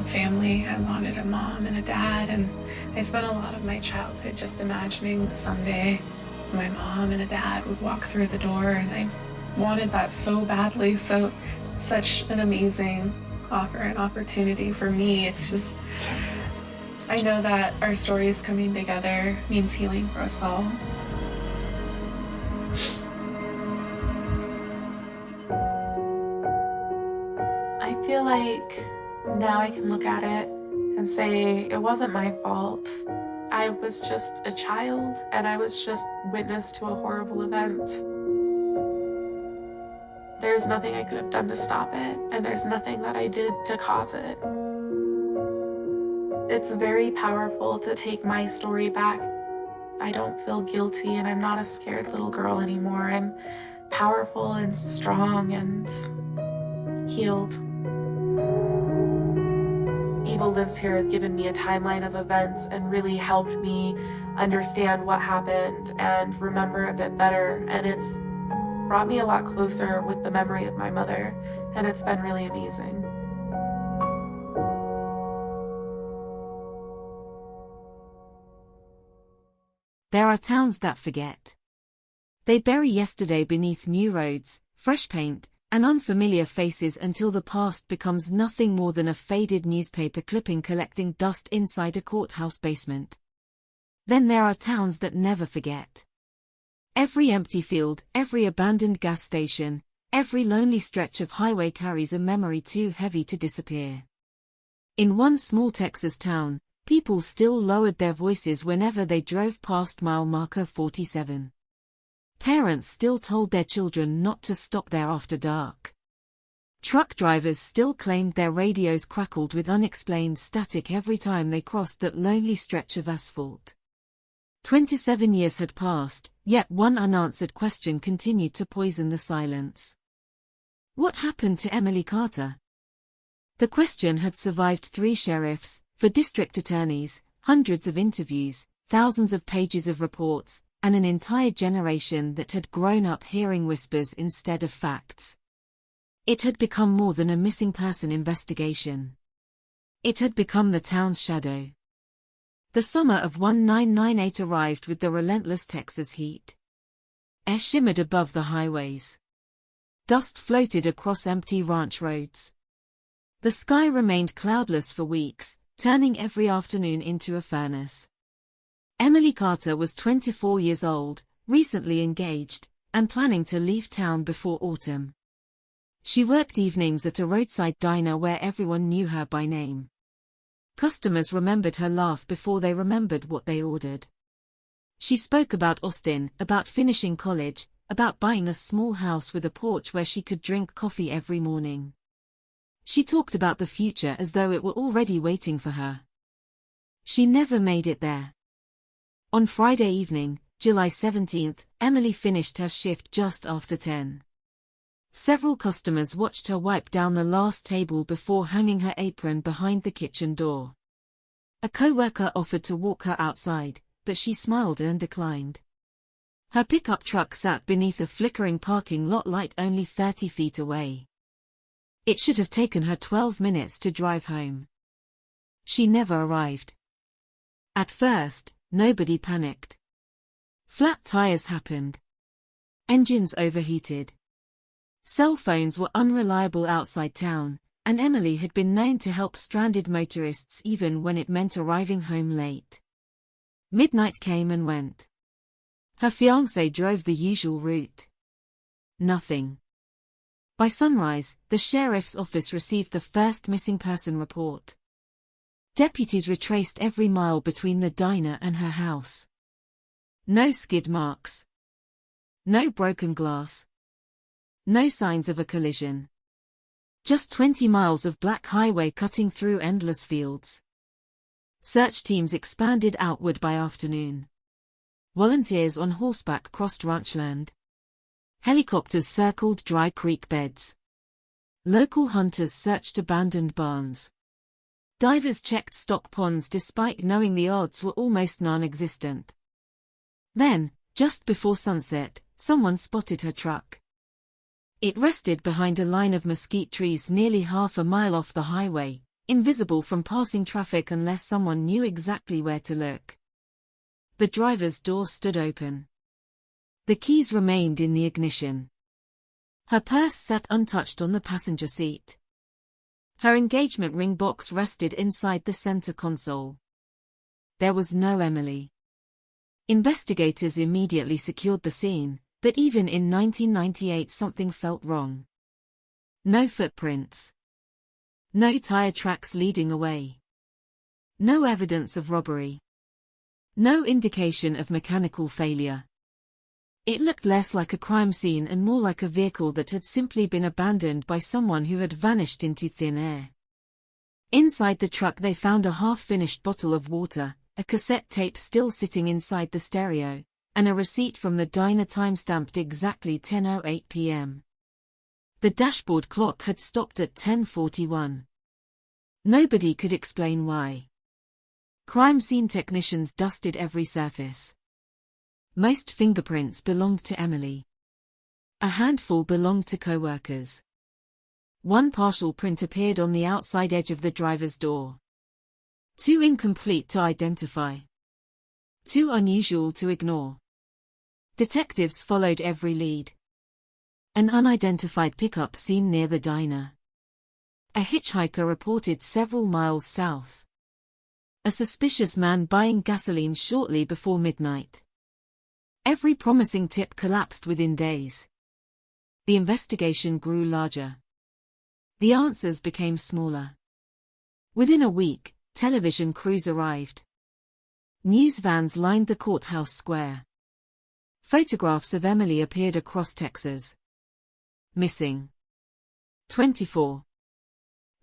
family. I wanted a mom and a dad, and I spent a lot of my childhood just imagining that someday my mom and a dad would walk through the door, and I wanted that so badly. So such an amazing offer and opportunity for me. It's just, I know that our stories coming together means healing for us all. I feel like now I can look at it and say it wasn't my fault. I was just a child, and I was just witness to a horrible event. There's nothing I could have done to stop it, and there's nothing that I did to cause it. It's very powerful to take my story back. I don't feel guilty, and I'm not a scared little girl anymore. I'm powerful and strong and healed. Evil Lives Here has given me a timeline of events and really helped me understand what happened and remember a bit better. And it's brought me a lot closer with the memory of my mother, and it's been really amazing. There are towns that forget. They bury yesterday beneath new roads, fresh paint, and unfamiliar faces until the past becomes nothing more than a faded newspaper clipping collecting dust inside a courthouse basement. Then there are towns that never forget. Every empty field, every abandoned gas station, every lonely stretch of highway carries a memory too heavy to disappear. In one small Texas town, people still lowered their voices whenever they drove past mile marker 47. Parents still told their children not to stop there after dark. Truck drivers still claimed their radios crackled with unexplained static every time they crossed that lonely stretch of asphalt. 27 years had passed, yet one unanswered question continued to poison the silence. What happened to Emily Carter? The question had survived 3 sheriffs, 4 district attorneys, hundreds of interviews, thousands of pages of reports, and an entire generation that had grown up hearing whispers instead of facts. It had become more than a missing person investigation. It had become the town's shadow. The summer of 1998 arrived with the relentless Texas heat. Air shimmered above the highways. Dust floated across empty ranch roads. The sky remained cloudless for weeks, turning every afternoon into a furnace. Emily Carter was 24 years old, recently engaged, and planning to leave town before autumn. She worked evenings at a roadside diner where everyone knew her by name. Customers remembered her laugh before they remembered what they ordered. She spoke about Austin, about finishing college, about buying a small house with a porch where she could drink coffee every morning. She talked about the future as though it were already waiting for her. She never made it there. On Friday evening, July 17th, Emily finished her shift just after 10. Several customers watched her wipe down the last table before hanging her apron behind the kitchen door. A co-worker offered to walk her outside, but she smiled and declined. Her pickup truck sat beneath a flickering parking lot light only 30 feet away. It should have taken her 12 minutes to drive home. She never arrived. At first, nobody panicked. Flat tires happened. Engines overheated. Cell phones were unreliable outside town, and Emily had been known to help stranded motorists even when it meant arriving home late. Midnight came and went. Her fiancé drove the usual route. Nothing. By sunrise, the sheriff's office received the first missing person report. Deputies retraced every mile between the diner and her house. No skid marks. No broken glass. No signs of a collision. Just 20 miles of black highway cutting through endless fields. Search teams expanded outward by afternoon. Volunteers on horseback crossed ranchland. Helicopters circled dry creek beds. Local hunters searched abandoned barns. Divers checked stock ponds despite knowing the odds were almost non-existent. Then, just before sunset, someone spotted her truck. It rested behind a line of mesquite trees nearly half a mile off the highway, invisible from passing traffic unless someone knew exactly where to look. The driver's door stood open. The keys remained in the ignition. Her purse sat untouched on the passenger seat. Her engagement ring box rested inside the center console. There was no Emily. Investigators immediately secured the scene, but even in 1998 something felt wrong. No footprints. No tire tracks leading away. No evidence of robbery. No indication of mechanical failure. It looked less like a crime scene and more like a vehicle that had simply been abandoned by someone who had vanished into thin air. Inside the truck they found a half-finished bottle of water, a cassette tape still sitting inside the stereo, and a receipt from the diner time-stamped exactly 10:08 p.m. The dashboard clock had stopped at 10:41. Nobody could explain why. Crime scene technicians dusted every surface. Most fingerprints belonged to Emily. A handful belonged to co-workers. One partial print appeared on the outside edge of the driver's door. Too incomplete to identify. Too unusual to ignore. Detectives followed every lead. An unidentified pickup seen near the diner. A hitchhiker reported several miles south. A suspicious man buying gasoline shortly before midnight. Every promising tip collapsed within days. The investigation grew larger. The answers became smaller. Within a week, television crews arrived. News vans lined the courthouse square. Photographs of Emily appeared across Texas. Missing. 24.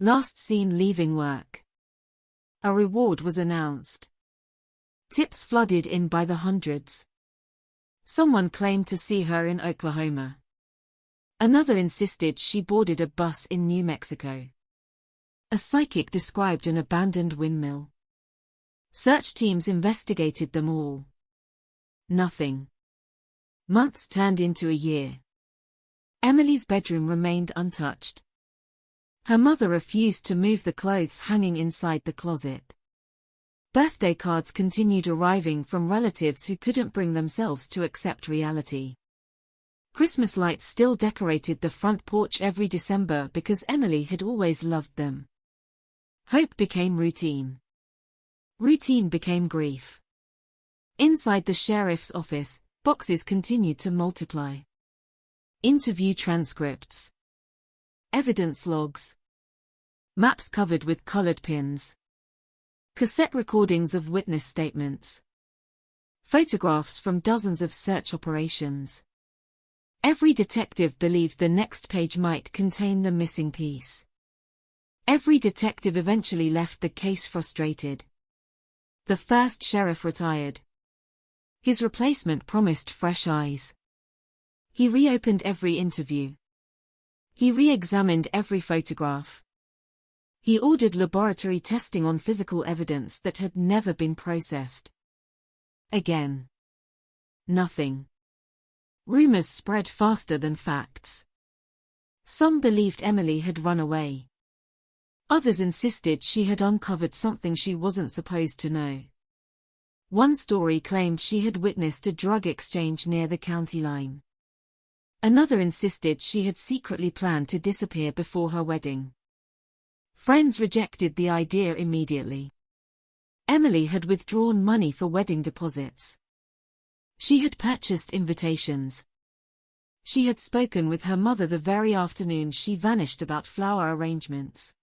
Last seen leaving work. A reward was announced. Tips flooded in by the hundreds. Someone claimed to see her in Oklahoma. Another insisted she boarded a bus in New Mexico. A psychic described an abandoned windmill. Search teams investigated them all. Nothing. Months turned into a year. Emily's bedroom remained untouched. Her mother refused to move the clothes hanging inside the closet. Birthday cards continued arriving from relatives who couldn't bring themselves to accept reality. Christmas lights still decorated the front porch every December because Emily had always loved them. Hope became routine. Routine became grief. Inside the sheriff's office, boxes continued to multiply. Interview transcripts. Evidence logs. Maps covered with colored pins. Cassette recordings of witness statements. Photographs from dozens of search operations. Every detective believed the next page might contain the missing piece. Every detective eventually left the case frustrated. The first sheriff retired. His replacement promised fresh eyes. He reopened every interview. He re-examined every photograph. He ordered laboratory testing on physical evidence that had never been processed. Again. Nothing. Rumors spread faster than facts. Some believed Emily had run away. Others insisted she had uncovered something she wasn't supposed to know. One story claimed she had witnessed a drug exchange near the county line. Another insisted she had secretly planned to disappear before her wedding. Friends rejected the idea immediately. Emily had withdrawn money for wedding deposits. She had purchased invitations. She had spoken with her mother the very afternoon she vanished about flower arrangements.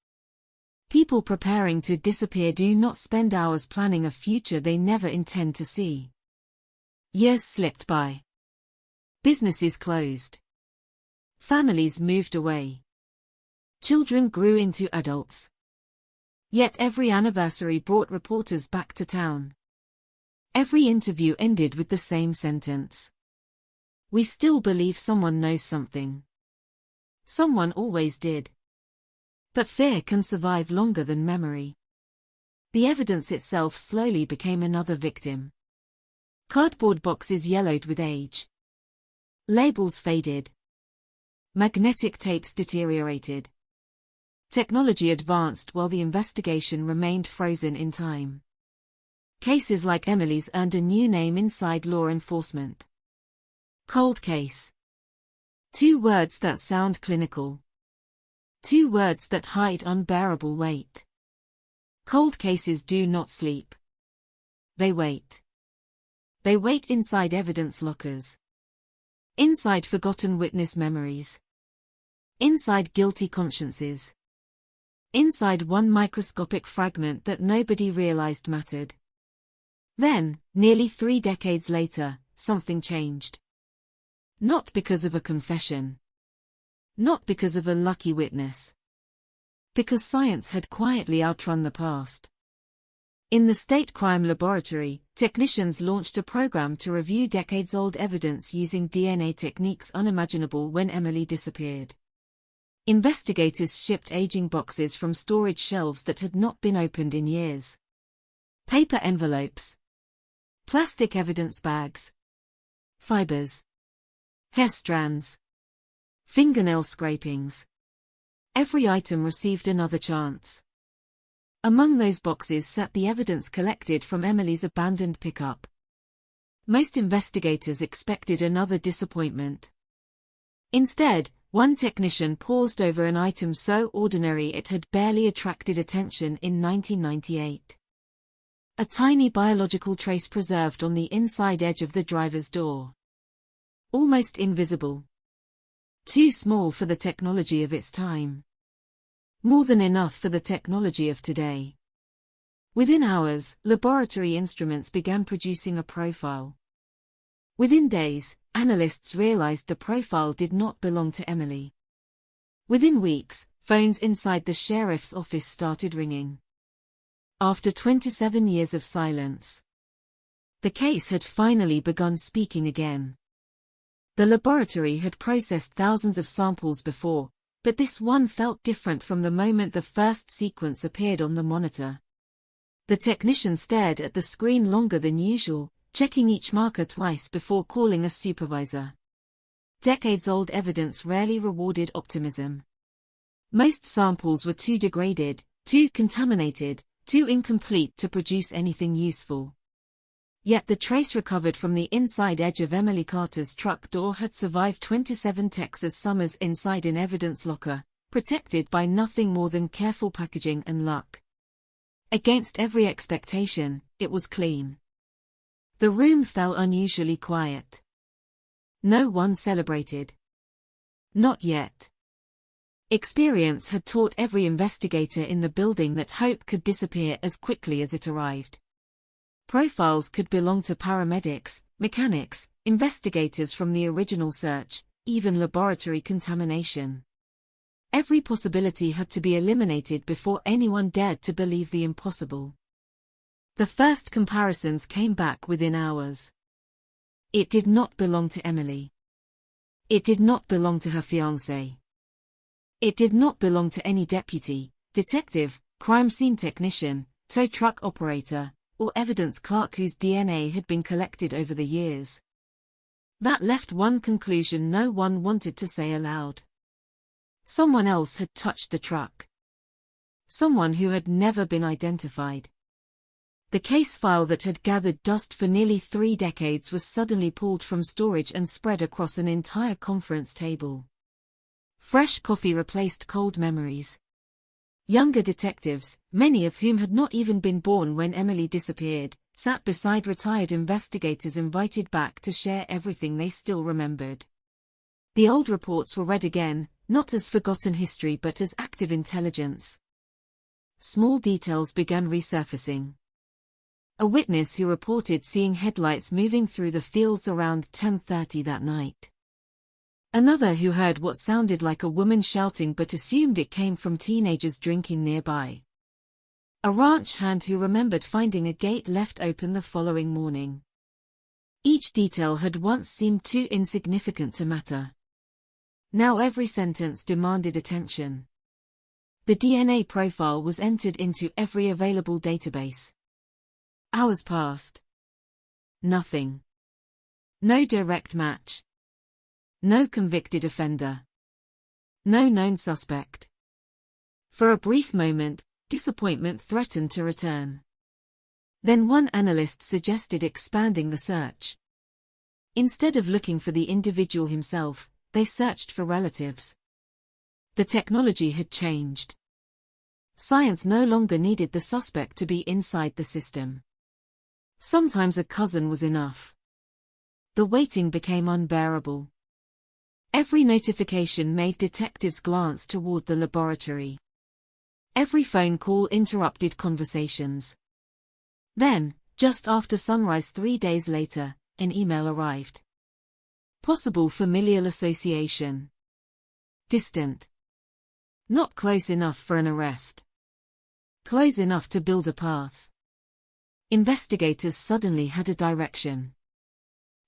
People preparing to disappear do not spend hours planning a future they never intend to see. Years slipped by. Businesses closed. Families moved away. Children grew into adults. Yet every anniversary brought reporters back to town. Every interview ended with the same sentence. We still believe someone knows something. Someone always did. But fear can survive longer than memory. The evidence itself slowly became another victim. Cardboard boxes yellowed with age. Labels faded. Magnetic tapes deteriorated. Technology advanced while the investigation remained frozen in time. Cases like Emily's earned a new name inside law enforcement. Cold case. 2 words that sound clinical. 2 words that hide unbearable weight. Cold cases do not sleep. They wait. They wait inside evidence lockers. Inside forgotten witness memories. Inside guilty consciences. Inside one microscopic fragment that nobody realized mattered. Then, nearly 3 decades later, something changed. Not because of a confession. Not because of a lucky witness. Because science had quietly outrun the past. In the State Crime Laboratory, technicians launched a program to review decades-old evidence using DNA techniques unimaginable when Emily disappeared. Investigators shipped aging boxes from storage shelves that had not been opened in years. Paper envelopes. Plastic evidence bags. Fibers. Hair strands. Fingernail scrapings. Every item received another chance. Among those boxes sat the evidence collected from Emily's abandoned pickup. Most investigators expected another disappointment. Instead, one technician paused over an item so ordinary it had barely attracted attention in 1998. A tiny biological trace preserved on the inside edge of the driver's door. Almost invisible. Too small for the technology of its time. More than enough for the technology of today. Within hours, laboratory instruments began producing a profile. Within days, analysts realized the profile did not belong to Emily. Within weeks, phones inside the sheriff's office started ringing. After 27 years of silence, the case had finally begun speaking again. The laboratory had processed thousands of samples before, but this one felt different from the moment the first sequence appeared on the monitor. The technician stared at the screen longer than usual, checking each marker twice before calling a supervisor. Decades-old evidence rarely rewarded optimism. Most samples were too degraded, too contaminated, too incomplete to produce anything useful. Yet the trace recovered from the inside edge of Emily Carter's truck door had survived 27 Texas summers inside an evidence locker, protected by nothing more than careful packaging and luck. Against every expectation, it was clean. The room felt unusually quiet. No one celebrated. Not yet. Experience had taught every investigator in the building that hope could disappear as quickly as it arrived. Profiles could belong to paramedics, mechanics, investigators from the original search, even laboratory contamination. Every possibility had to be eliminated before anyone dared to believe the impossible. The first comparisons came back within hours. It did not belong to Emily. It did not belong to her fiancé. It did not belong to any deputy, detective, crime scene technician, tow truck operator, or evidence clerk whose DNA had been collected over the years. That left one conclusion no one wanted to say aloud. Someone else had touched the truck. Someone who had never been identified. The case file that had gathered dust for nearly 3 decades was suddenly pulled from storage and spread across an entire conference table. Fresh coffee replaced cold memories. Younger detectives, many of whom had not even been born when Emily disappeared, sat beside retired investigators invited back to share everything they still remembered. The old reports were read again, not as forgotten history but as active intelligence. Small details began resurfacing. A witness who reported seeing headlights moving through the fields around 10:30 that night. Another who heard what sounded like a woman shouting but assumed it came from teenagers drinking nearby. A ranch hand who remembered finding a gate left open the following morning. Each detail had once seemed too insignificant to matter. Now every sentence demanded attention. The DNA profile was entered into every available database. Hours passed. Nothing. No direct match. No convicted offender. No known suspect. For a brief moment, disappointment threatened to return. Then one analyst suggested expanding the search. Instead of looking for the individual himself, they searched for relatives. The technology had changed. Science no longer needed the suspect to be inside the system. Sometimes a cousin was enough. The waiting became unbearable. Every notification made detectives glance toward the laboratory. Every phone call interrupted conversations. Then, just after sunrise 3 days later, an email arrived. Possible familial association. Distant. Not close enough for an arrest. Close enough to build a path. Investigators suddenly had a direction.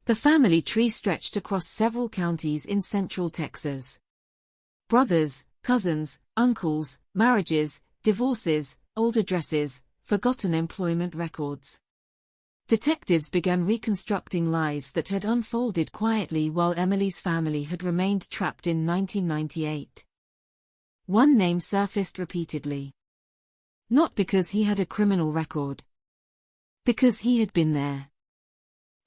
The family tree stretched across several counties in central Texas. Brothers, cousins, uncles, marriages, divorces, old addresses, forgotten employment records. Detectives began reconstructing lives that had unfolded quietly while Emily's family had remained trapped in 1998. One name surfaced repeatedly. Not because he had a criminal record. Because he had been there.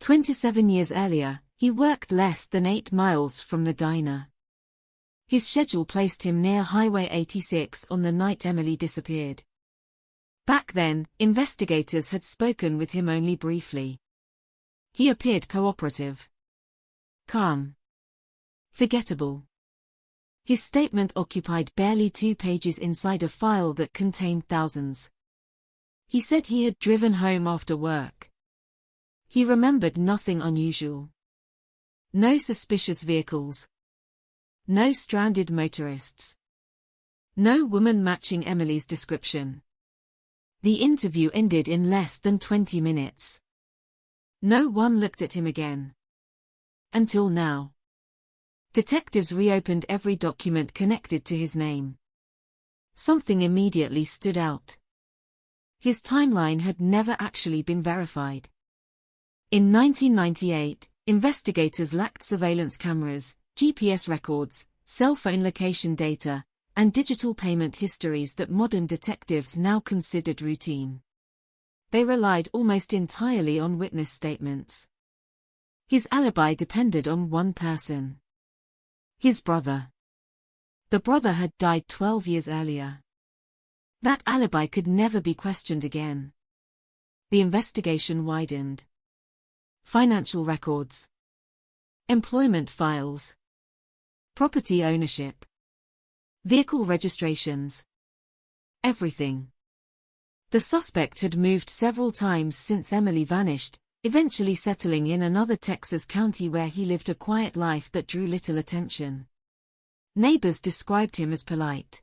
27 years earlier, he worked less than 8 miles from the diner. His schedule placed him near Highway 86 on the night Emily disappeared. Back then, investigators had spoken with him only briefly. He appeared cooperative, calm, forgettable. His statement occupied barely 2 pages inside a file that contained thousands. He said he had driven home after work. He remembered nothing unusual. No suspicious vehicles. No stranded motorists. No woman matching Emily's description. The interview ended in less than 20 minutes. No one looked at him again. Until now. Detectives reopened every document connected to his name. Something immediately stood out. His timeline had never actually been verified. In 1998, investigators lacked surveillance cameras, GPS records, cell phone location data, and digital payment histories that modern detectives now considered routine. They relied almost entirely on witness statements. His alibi depended on one person. His brother. The brother had died 12 years earlier. That alibi could never be questioned again. The investigation widened. Financial records. Employment files. Property ownership. Vehicle registrations. Everything. The suspect had moved several times since Emily vanished, eventually settling in another Texas county where he lived a quiet life that drew little attention. Neighbors described him as polite,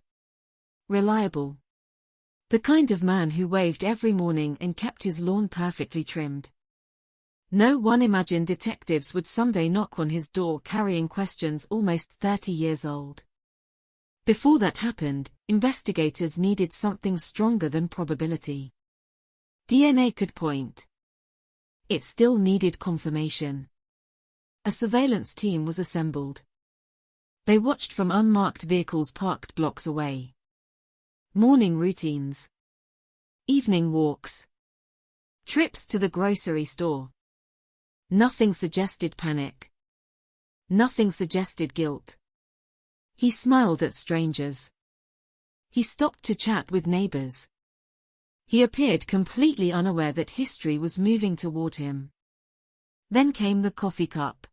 reliable, the kind of man who waved every morning and kept his lawn perfectly trimmed. No one imagined detectives would someday knock on his door carrying questions almost 30 years old. Before that happened, investigators needed something stronger than probability. DNA could point. It still needed confirmation. A surveillance team was assembled. They watched from unmarked vehicles parked blocks away. Morning routines. Evening walks. Trips to the grocery store. Nothing suggested panic. Nothing suggested guilt. He smiled at strangers. He stopped to chat with neighbors. He appeared completely unaware that history was moving toward him. Then came the coffee cup.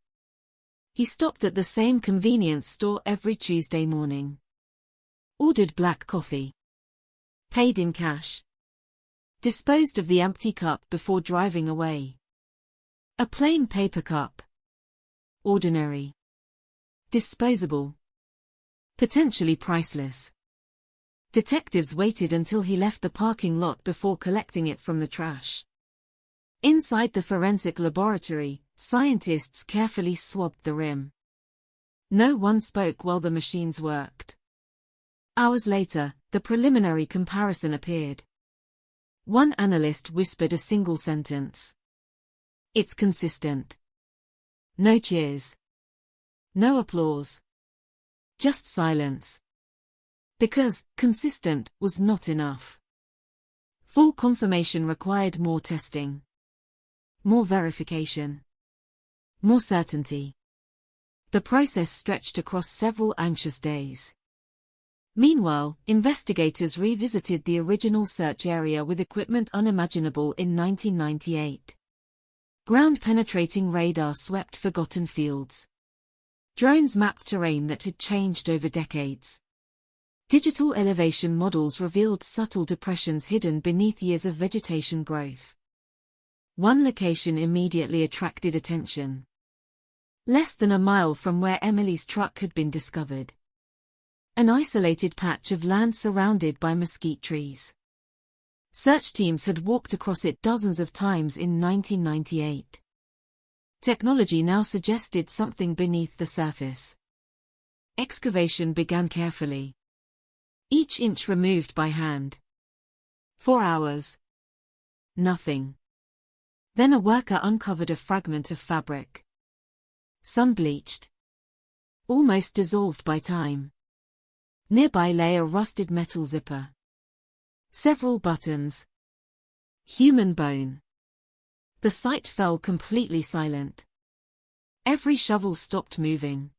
He stopped at the same convenience store every Tuesday morning. Ordered black coffee. Paid in cash. Disposed of the empty cup before driving away. A plain paper cup. Ordinary. Disposable. Potentially priceless. Detectives waited until he left the parking lot before collecting it from the trash. Inside the forensic laboratory, scientists carefully swabbed the rim. No one spoke while the machines worked. Hours later, the preliminary comparison appeared. One analyst whispered a single sentence. "It's consistent." No cheers. No applause. Just silence. Because consistent was not enough. Full confirmation required more testing. More verification. More certainty. The process stretched across several anxious days. Meanwhile, investigators revisited the original search area with equipment unimaginable in 1998. Ground-penetrating radar swept forgotten fields. Drones mapped terrain that had changed over decades. Digital elevation models revealed subtle depressions hidden beneath years of vegetation growth. One location immediately attracted attention. Less than a mile from where Emily's truck had been discovered. An isolated patch of land surrounded by mesquite trees. Search teams had walked across it dozens of times in 1998. Technology now suggested something beneath the surface. Excavation began carefully. Each inch removed by hand. 4 hours. Nothing. Then a worker uncovered a fragment of fabric. Sun-bleached. Almost dissolved by time. Nearby lay a rusted metal zipper. Several buttons. Human bone. The site fell completely silent. Every shovel stopped moving.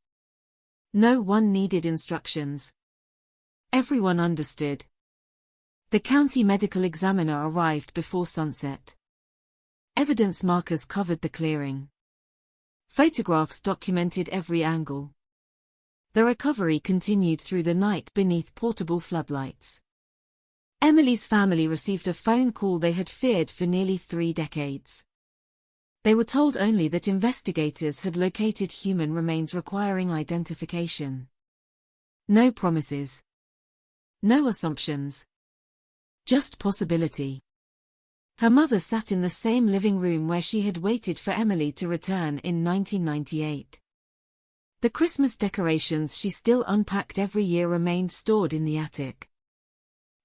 No one needed instructions. Everyone understood. The county medical examiner arrived before sunset. Evidence markers covered the clearing. Photographs documented every angle. The recovery continued through the night beneath portable floodlights. Emily's family received a phone call they had feared for nearly 3 decades. They were told only that investigators had located human remains requiring identification. No promises. No assumptions. Just possibility. Her mother sat in the same living room where she had waited for Emily to return in 1998. The Christmas decorations she still unpacked every year remained stored in the attic.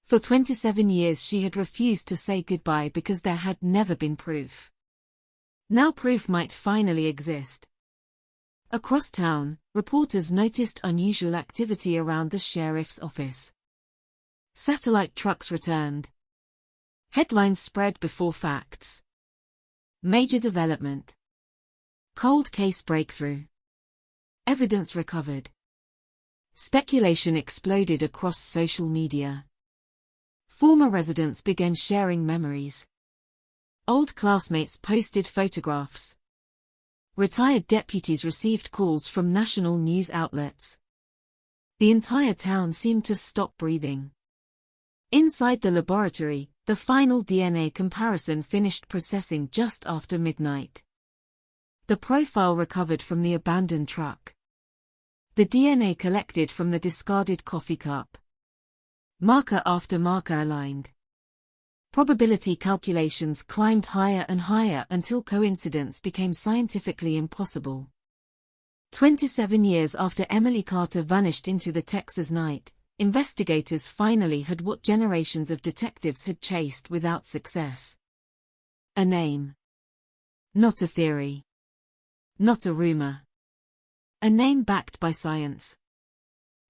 For 27 years she had refused to say goodbye because there had never been proof. Now proof might finally exist. Across town, reporters noticed unusual activity around the sheriff's office. Satellite trucks returned. Headlines spread before facts. Major development. Cold case breakthrough. Evidence recovered. Speculation exploded across social media. Former residents began sharing memories. Old classmates posted photographs. Retired deputies received calls from national news outlets. The entire town seemed to stop breathing. Inside the laboratory, the final DNA comparison finished processing just after midnight. The profile recovered from the abandoned truck. The DNA collected from the discarded coffee cup. Marker after marker aligned. Probability calculations climbed higher and higher until coincidence became scientifically impossible. 27 years after Emily Carter vanished into the Texas night, investigators finally had what generations of detectives had chased without success. A name. Not a theory. Not a rumor. A name backed by science.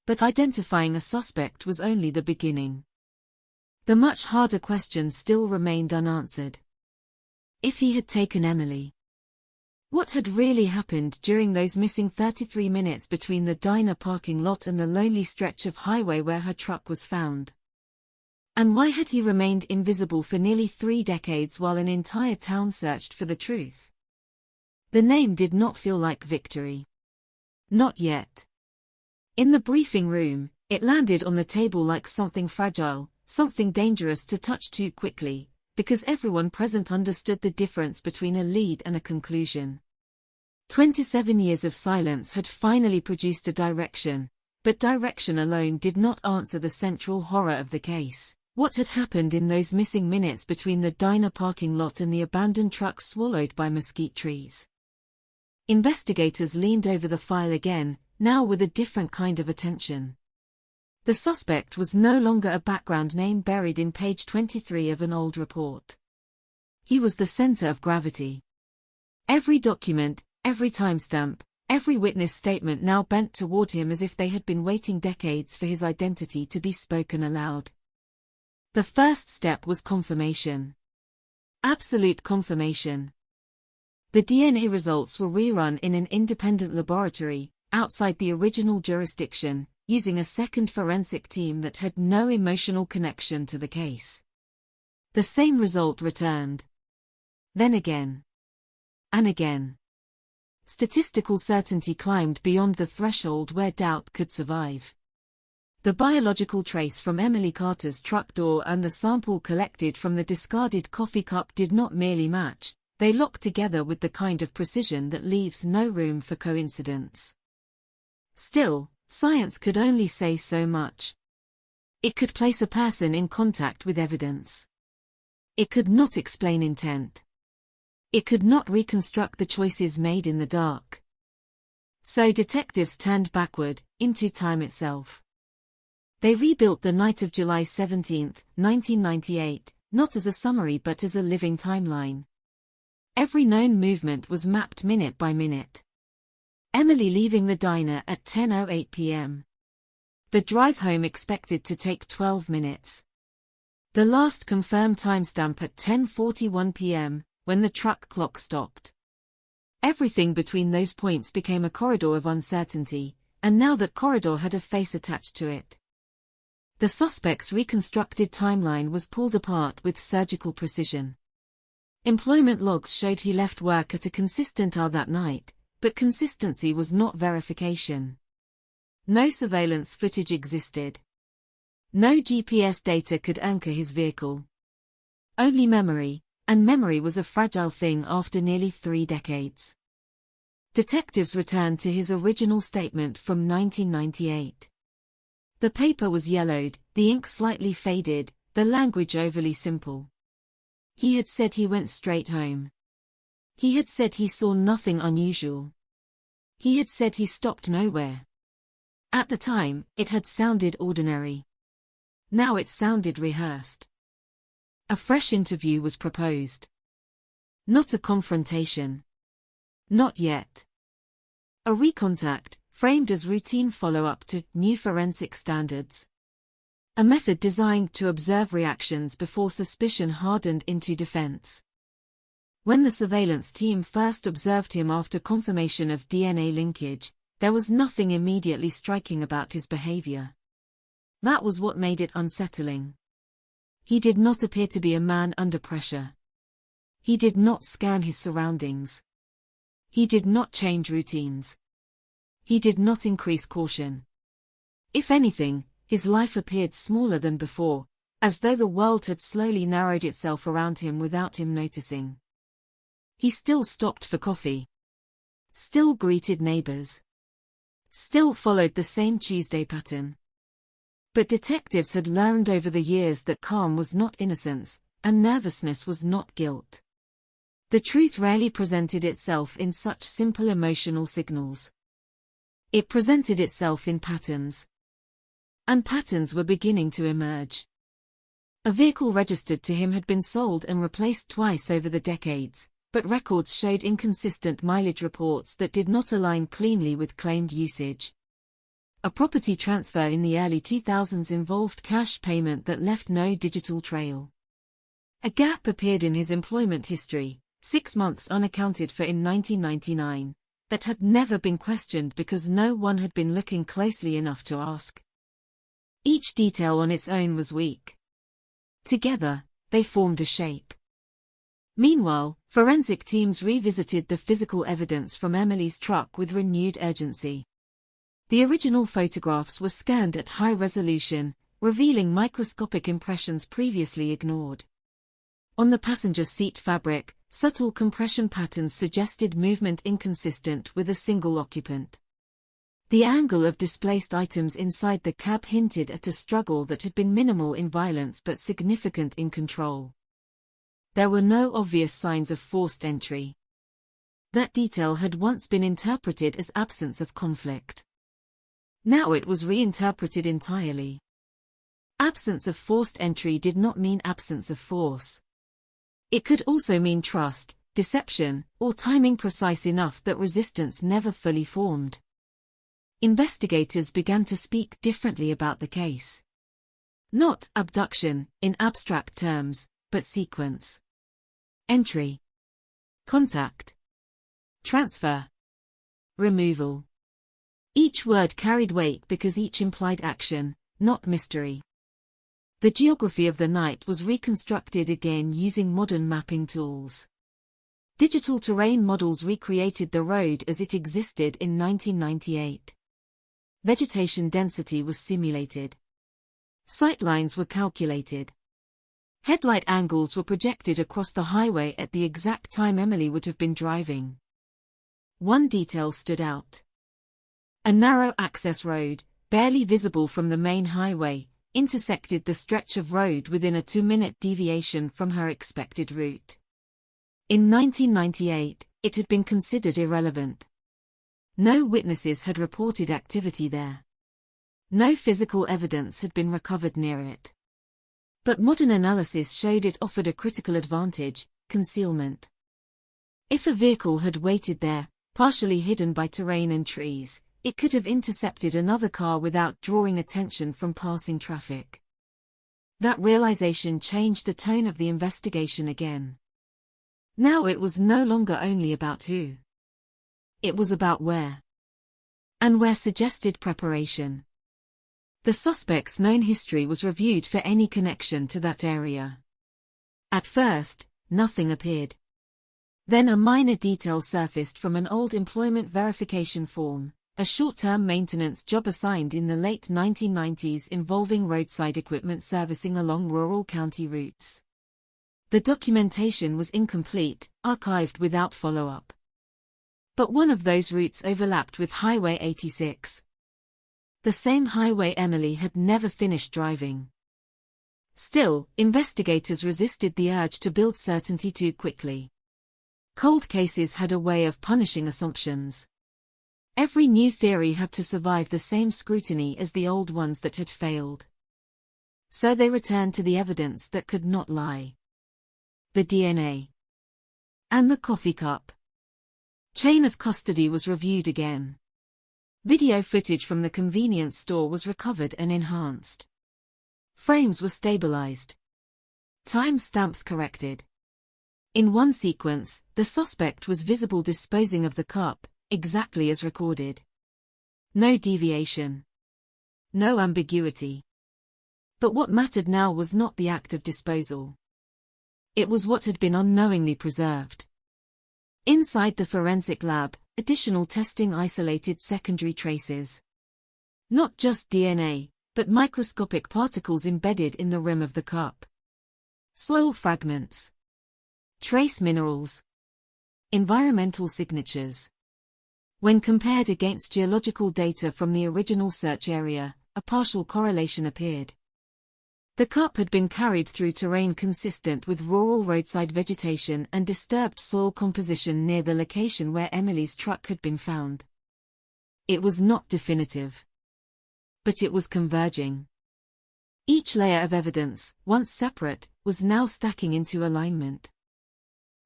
But identifying a suspect was only the beginning. The much harder questions still remained unanswered. If he had taken Emily, what had really happened during those missing 33 minutes between the diner parking lot and the lonely stretch of highway where her truck was found? And why had he remained invisible for nearly 3 decades while an entire town searched for the truth? The name did not feel like victory. Not yet. In the briefing room, it landed on the table like something fragile, something dangerous to touch too quickly, because everyone present understood the difference between a lead and a conclusion. 27 years of silence had finally produced a direction, but direction alone did not answer the central horror of the case. What had happened in those missing minutes between the diner parking lot and the abandoned truck swallowed by mesquite trees? Investigators leaned over the file again, now with a different kind of attention. The suspect was no longer a background name buried in page 23 of an old report. He was the center of gravity. Every document, every timestamp, every witness statement now bent toward him as if they had been waiting decades for his identity to be spoken aloud. The first step was confirmation. Absolute confirmation. The DNA results were rerun in an independent laboratory, outside the original jurisdiction, using a second forensic team that had no emotional connection to the case. The same result returned. Then again. And again. Statistical certainty climbed beyond the threshold where doubt could survive. The biological trace from Emily Carter's truck door and the sample collected from the discarded coffee cup did not merely match, they locked together with the kind of precision that leaves no room for coincidence. Still, science could only say so much. It could place a person in contact with evidence. It could not explain intent. It could not reconstruct the choices made in the dark. So detectives turned backward, into time itself. They rebuilt the night of July 17, 1998, not as a summary but as a living timeline. Every known movement was mapped minute by minute. Emily leaving the diner at 10:08 p.m. The drive home expected to take 12 minutes. The last confirmed timestamp at 10:41 p.m., when the truck clock stopped. Everything between those points became a corridor of uncertainty, and now that corridor had a face attached to it. The suspect's reconstructed timeline was pulled apart with surgical precision. Employment logs showed he left work at a consistent hour that night, but consistency was not verification. No surveillance footage existed. No GPS data could anchor his vehicle. Only memory, and memory was a fragile thing after nearly 3 decades. Detectives returned to his original statement from 1998. The paper was yellowed, the ink slightly faded, the language overly simple. He had said he went straight home. He had said he saw nothing unusual. He had said he stopped nowhere. At the time, it had sounded ordinary. Now it sounded rehearsed. A fresh interview was proposed. Not a confrontation. Not yet. A recontact, framed as routine follow-up to new forensic standards. A method designed to observe reactions before suspicion hardened into defense. When the surveillance team first observed him after confirmation of DNA linkage, there was nothing immediately striking about his behavior. That was what made it unsettling. He did not appear to be a man under pressure. He did not scan his surroundings. He did not change routines. He did not increase caution. If anything, his life appeared smaller than before, as though the world had slowly narrowed itself around him without him noticing. He still stopped for coffee. Still greeted neighbors. Still followed the same Tuesday pattern. But detectives had learned over the years that calm was not innocence, and nervousness was not guilt. The truth rarely presented itself in such simple emotional signals. It presented itself in patterns. And patterns were beginning to emerge. A vehicle registered to him had been sold and replaced twice over the decades, but records showed inconsistent mileage reports that did not align cleanly with claimed usage. A property transfer in the early 2000s involved cash payment that left no digital trail. A gap appeared in his employment history, 6 months unaccounted for in 1999, that had never been questioned because no one had been looking closely enough to ask. Each detail on its own was weak. Together, they formed a shape. Meanwhile, forensic teams revisited the physical evidence from Emily's truck with renewed urgency. The original photographs were scanned at high resolution, revealing microscopic impressions previously ignored. On the passenger seat fabric, subtle compression patterns suggested movement inconsistent with a single occupant. The angle of displaced items inside the cab hinted at a struggle that had been minimal in violence but significant in control. There were no obvious signs of forced entry. That detail had once been interpreted as absence of conflict. Now it was reinterpreted entirely. Absence of forced entry did not mean absence of force. It could also mean trust, deception, or timing precise enough that resistance never fully formed. Investigators began to speak differently about the case. Not abduction, in abstract terms, but sequence. Entry. Contact. Transfer. Removal. Each word carried weight because each implied action, not mystery. The geography of the night was reconstructed again using modern mapping tools. Digital terrain models recreated the road as it existed in 1998. Vegetation density was simulated. Sightlines were calculated. Headlight angles were projected across the highway at the exact time Emily would have been driving. One detail stood out. A narrow access road, barely visible from the main highway, intersected the stretch of road within a 2-minute deviation from her expected route. In 1998, it had been considered irrelevant. No witnesses had reported activity there. No physical evidence had been recovered near it. But modern analysis showed it offered a critical advantage: concealment. If a vehicle had waited there, partially hidden by terrain and trees, it could have intercepted another car without drawing attention from passing traffic. That realization changed the tone of the investigation again. Now it was no longer only about who. It was about where. and where suggested preparation. The suspect's known history was reviewed for any connection to that area. At first, nothing appeared. Then a minor detail surfaced from an old employment verification form, a short-term maintenance job assigned in the late 1990s involving roadside equipment servicing along rural county routes. The documentation was incomplete, archived without follow-up. But one of those routes overlapped with Highway 86. The same highway Emily had never finished driving. Still, investigators resisted the urge to build certainty too quickly. Cold cases had a way of punishing assumptions. Every new theory had to survive the same scrutiny as the old ones that had failed. So they returned to the evidence that could not lie. The DNA. And the coffee cup. Chain of custody was reviewed again. Video footage from the convenience store was recovered and enhanced. Frames were stabilized. Time stamps corrected. In one sequence, the suspect was visible disposing of the cup, exactly as recorded. No deviation. No ambiguity. But what mattered now was not the act of disposal. It was what had been unknowingly preserved. Inside the forensic lab, additional testing isolated secondary traces. Not just DNA, but microscopic particles embedded in the rim of the cup. Soil fragments. Trace minerals. Environmental signatures. When compared against geological data from the original search area, a partial correlation appeared. The cup had been carried through terrain consistent with rural roadside vegetation and disturbed soil composition near the location where Emily's truck had been found. It was not definitive. But it was converging. Each layer of evidence, once separate, was now stacking into alignment.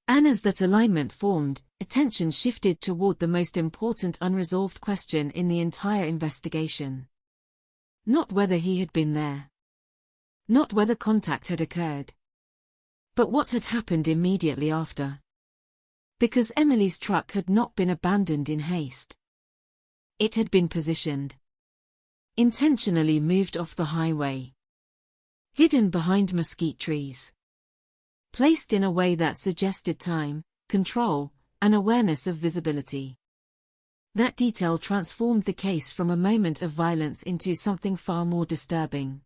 And as that alignment formed, attention shifted toward the most important unresolved question in the entire investigation. Not whether he had been there. Not whether contact had occurred. But what had happened immediately after. Because Emily's truck had not been abandoned in haste. It had been positioned. Intentionally moved off the highway. Hidden behind mesquite trees. Placed in a way that suggested time, control, and awareness of visibility. That detail transformed the case from a moment of violence into something far more disturbing.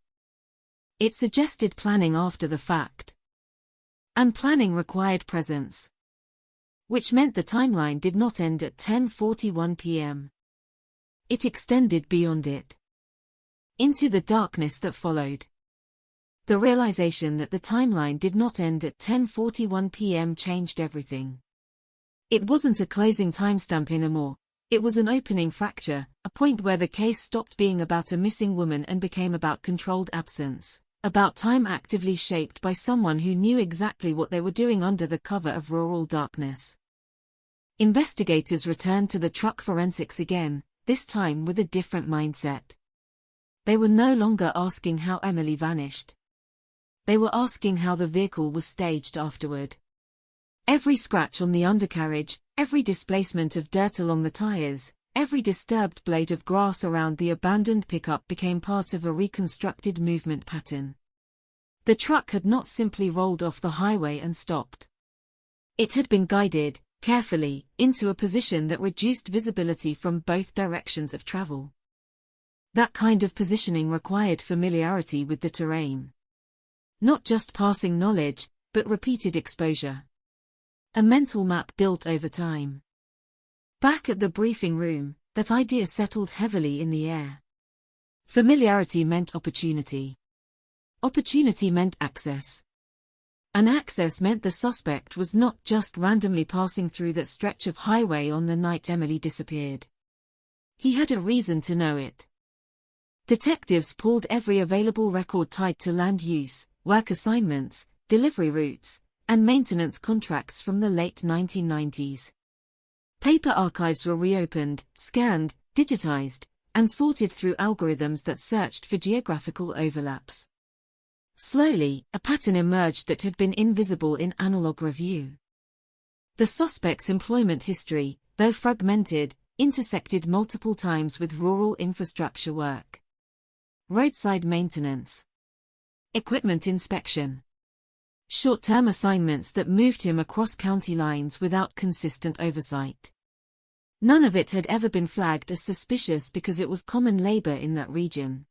It suggested planning after the fact. And planning required presence. Which meant the timeline did not end at 10:41 p.m. It extended beyond it. Into the darkness that followed. The realization that the timeline did not end at 10:41 p.m. changed everything. It wasn't a closing timestamp anymore, it was an opening fracture, a point where the case stopped being about a missing woman and became about controlled absence. About time actively shaped by someone who knew exactly what they were doing under the cover of rural darkness. Investigators returned to the truck forensics again, this time with a different mindset. They were no longer asking how Emily vanished. They were asking how the vehicle was staged afterward. Every scratch on the undercarriage, every displacement of dirt along the tires, every disturbed blade of grass around the abandoned pickup became part of a reconstructed movement pattern. The truck had not simply rolled off the highway and stopped. It had been guided, carefully, into a position that reduced visibility from both directions of travel. That kind of positioning required familiarity with the terrain. Not just passing knowledge, but repeated exposure. A mental map built over time. Back at the briefing room, that idea settled heavily in the air. Familiarity meant opportunity. Opportunity meant access. And access meant the suspect was not just randomly passing through that stretch of highway on the night Emily disappeared. He had a reason to know it. Detectives pulled every available record tied to land use, work assignments, delivery routes, and maintenance contracts from the late 1990s. Paper archives were reopened, scanned, digitized, and sorted through algorithms that searched for geographical overlaps. Slowly, a pattern emerged that had been invisible in analog review. The suspect's employment history, though fragmented, intersected multiple times with rural infrastructure work, roadside maintenance, equipment inspection, short-term assignments that moved him across county lines without consistent oversight. None of it had ever been flagged as suspicious because it was common labor in that region.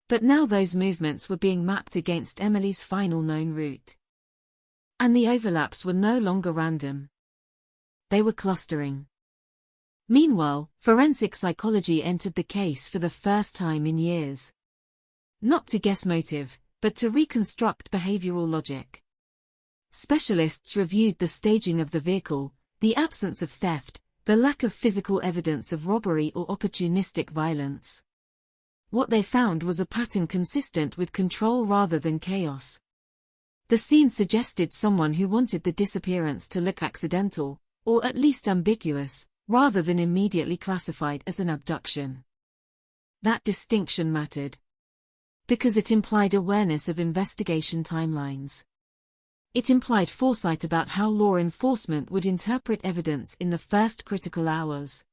But now those movements were being mapped against Emily's final known route. And the overlaps were no longer random. They were clustering. Meanwhile, forensic psychology entered the case for the first time in years. Not to guess motive, but to reconstruct behavioral logic. Specialists reviewed the staging of the vehicle, the absence of theft, the lack of physical evidence of robbery or opportunistic violence. What they found was a pattern consistent with control rather than chaos. The scene suggested someone who wanted the disappearance to look accidental, or at least ambiguous, rather than immediately classified as an abduction. That distinction mattered, because it implied awareness of investigation timelines. It implied foresight about how law enforcement would interpret evidence in the first critical hours.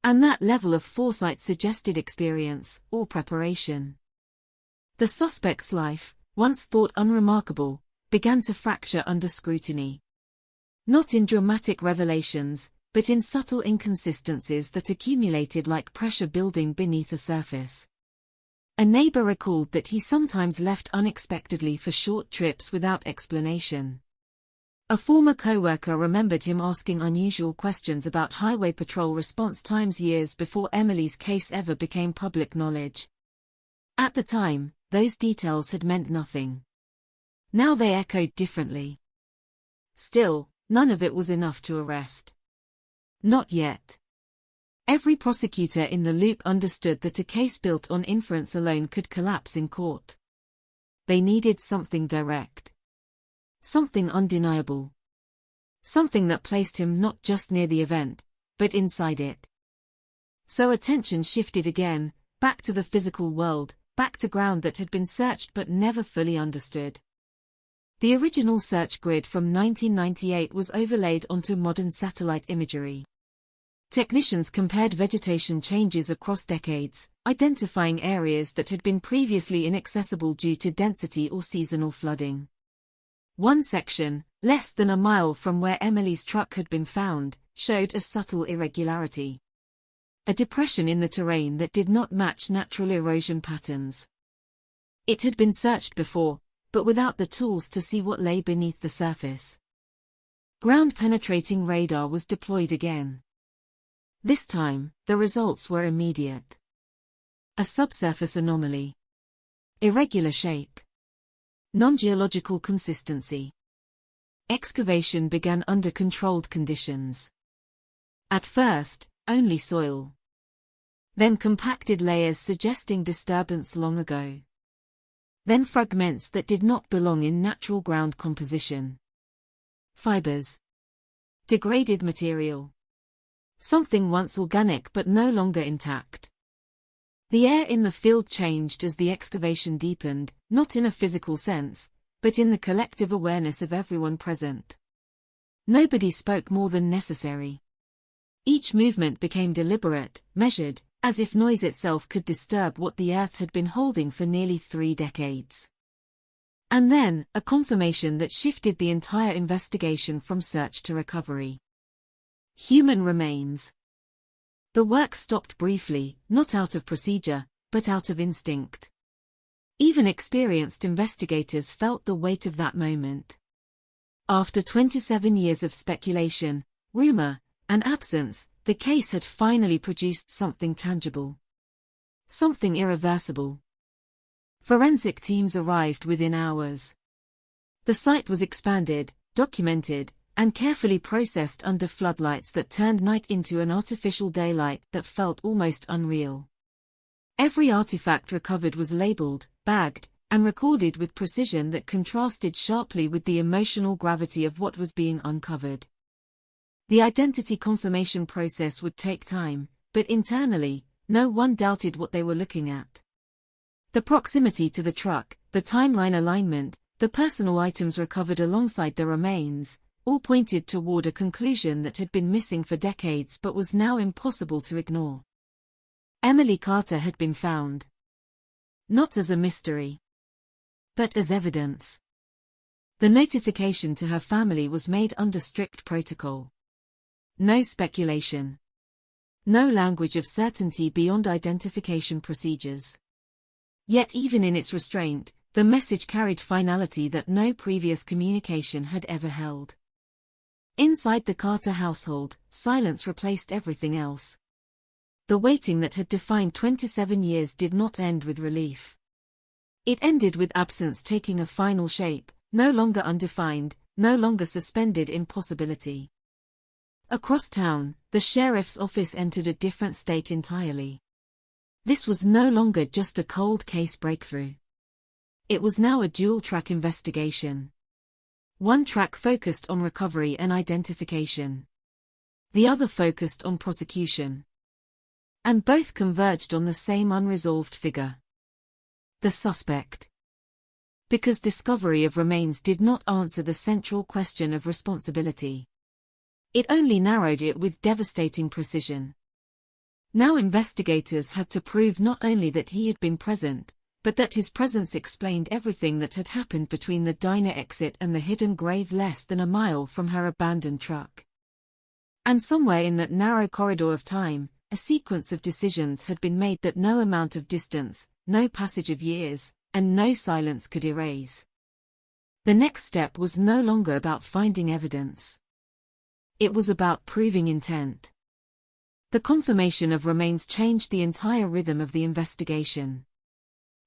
And that level of foresight suggested experience, or preparation. The suspect's life, once thought unremarkable, began to fracture under scrutiny. Not in dramatic revelations, but in subtle inconsistencies that accumulated like pressure building beneath the surface. A neighbor recalled that he sometimes left unexpectedly for short trips without explanation. A former co-worker remembered him asking unusual questions about highway patrol response times years before Emily's case ever became public knowledge. At the time, those details had meant nothing. Now they echoed differently. Still, none of it was enough to arrest. Not yet. Every prosecutor in the loop understood that a case built on inference alone could collapse in court. They needed something direct. Something undeniable. Something that placed him not just near the event, but inside it. So attention shifted again, back to the physical world, back to ground that had been searched but never fully understood. The original search grid from 1998 was overlaid onto modern satellite imagery. Technicians compared vegetation changes across decades, identifying areas that had been previously inaccessible due to density or seasonal flooding. One section, less than a mile from where Emily's truck had been found, showed a subtle irregularity. A depression in the terrain that did not match natural erosion patterns. It had been searched before, but without the tools to see what lay beneath the surface. Ground-penetrating radar was deployed again. This time, the results were immediate. A subsurface anomaly. Irregular shape. Non-geological consistency. Excavation began under controlled conditions. At first, only soil. Then compacted layers suggesting disturbance long ago. Then fragments that did not belong in natural ground composition. Fibers. Degraded material. Something once organic but no longer intact. The air in the field changed as the excavation deepened, not in a physical sense, but in the collective awareness of everyone present. Nobody spoke more than necessary. Each movement became deliberate, measured, as if noise itself could disturb what the earth had been holding for nearly 3 decades. And then, a confirmation that shifted the entire investigation from search to recovery. Human remains. The work stopped briefly, not out of procedure, but out of instinct. Even experienced investigators felt the weight of that moment. After 27 years of speculation, rumor, and absence, the case had finally produced something tangible. Something irreversible. Forensic teams arrived within hours. The site was expanded, documented, and carefully processed under floodlights that turned night into an artificial daylight that felt almost unreal. Every artifact recovered was labeled, bagged, and recorded with precision that contrasted sharply with the emotional gravity of what was being uncovered. The identity confirmation process would take time, but internally, no one doubted what they were looking at. The proximity to the truck, the timeline alignment, the personal items recovered alongside the remains, all pointed toward a conclusion that had been missing for decades but was now impossible to ignore. Emily Carter had been found. Not as a mystery, but as evidence. The notification to her family was made under strict protocol. No speculation. No language of certainty beyond identification procedures. Yet even in its restraint, the message carried finality that no previous communication had ever held. Inside the Carter household, silence replaced everything else. The waiting that had defined 27 years did not end with relief. It ended with absence taking a final shape, no longer undefined, no longer suspended in possibility. Across town, the sheriff's office entered a different state entirely. This was no longer just a cold case breakthrough. It was now a dual-track investigation. One track focused on recovery and identification. The other focused on prosecution. And both converged on the same unresolved figure. The suspect. Because discovery of remains did not answer the central question of responsibility. It only narrowed it with devastating precision. Now investigators had to prove not only that he had been present, but that his presence explained everything that had happened between the diner exit and the hidden grave less than a mile from her abandoned truck. And somewhere in that narrow corridor of time, a sequence of decisions had been made that no amount of distance, no passage of years, and no silence could erase. The next step was no longer about finding evidence. It was about proving intent. The confirmation of remains changed the entire rhythm of the investigation.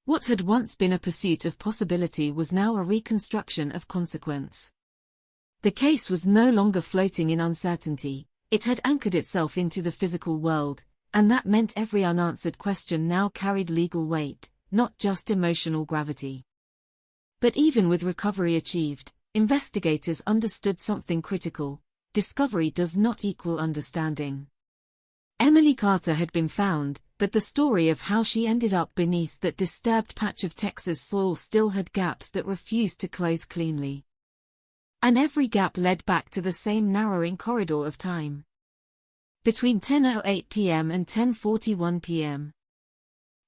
What had once been a pursuit of possibility was now a reconstruction of consequence. The case was no longer floating in uncertainty, it had anchored itself into the physical world, and that meant every unanswered question now carried legal weight, not just emotional gravity. But even with recovery achieved, investigators understood something critical: discovery does not equal understanding. Emily Carter had been found, but the story of how she ended up beneath that disturbed patch of Texas soil still had gaps that refused to close cleanly. And every gap led back to the same narrowing corridor of time. Between 10:08 p.m. and 10:41 p.m.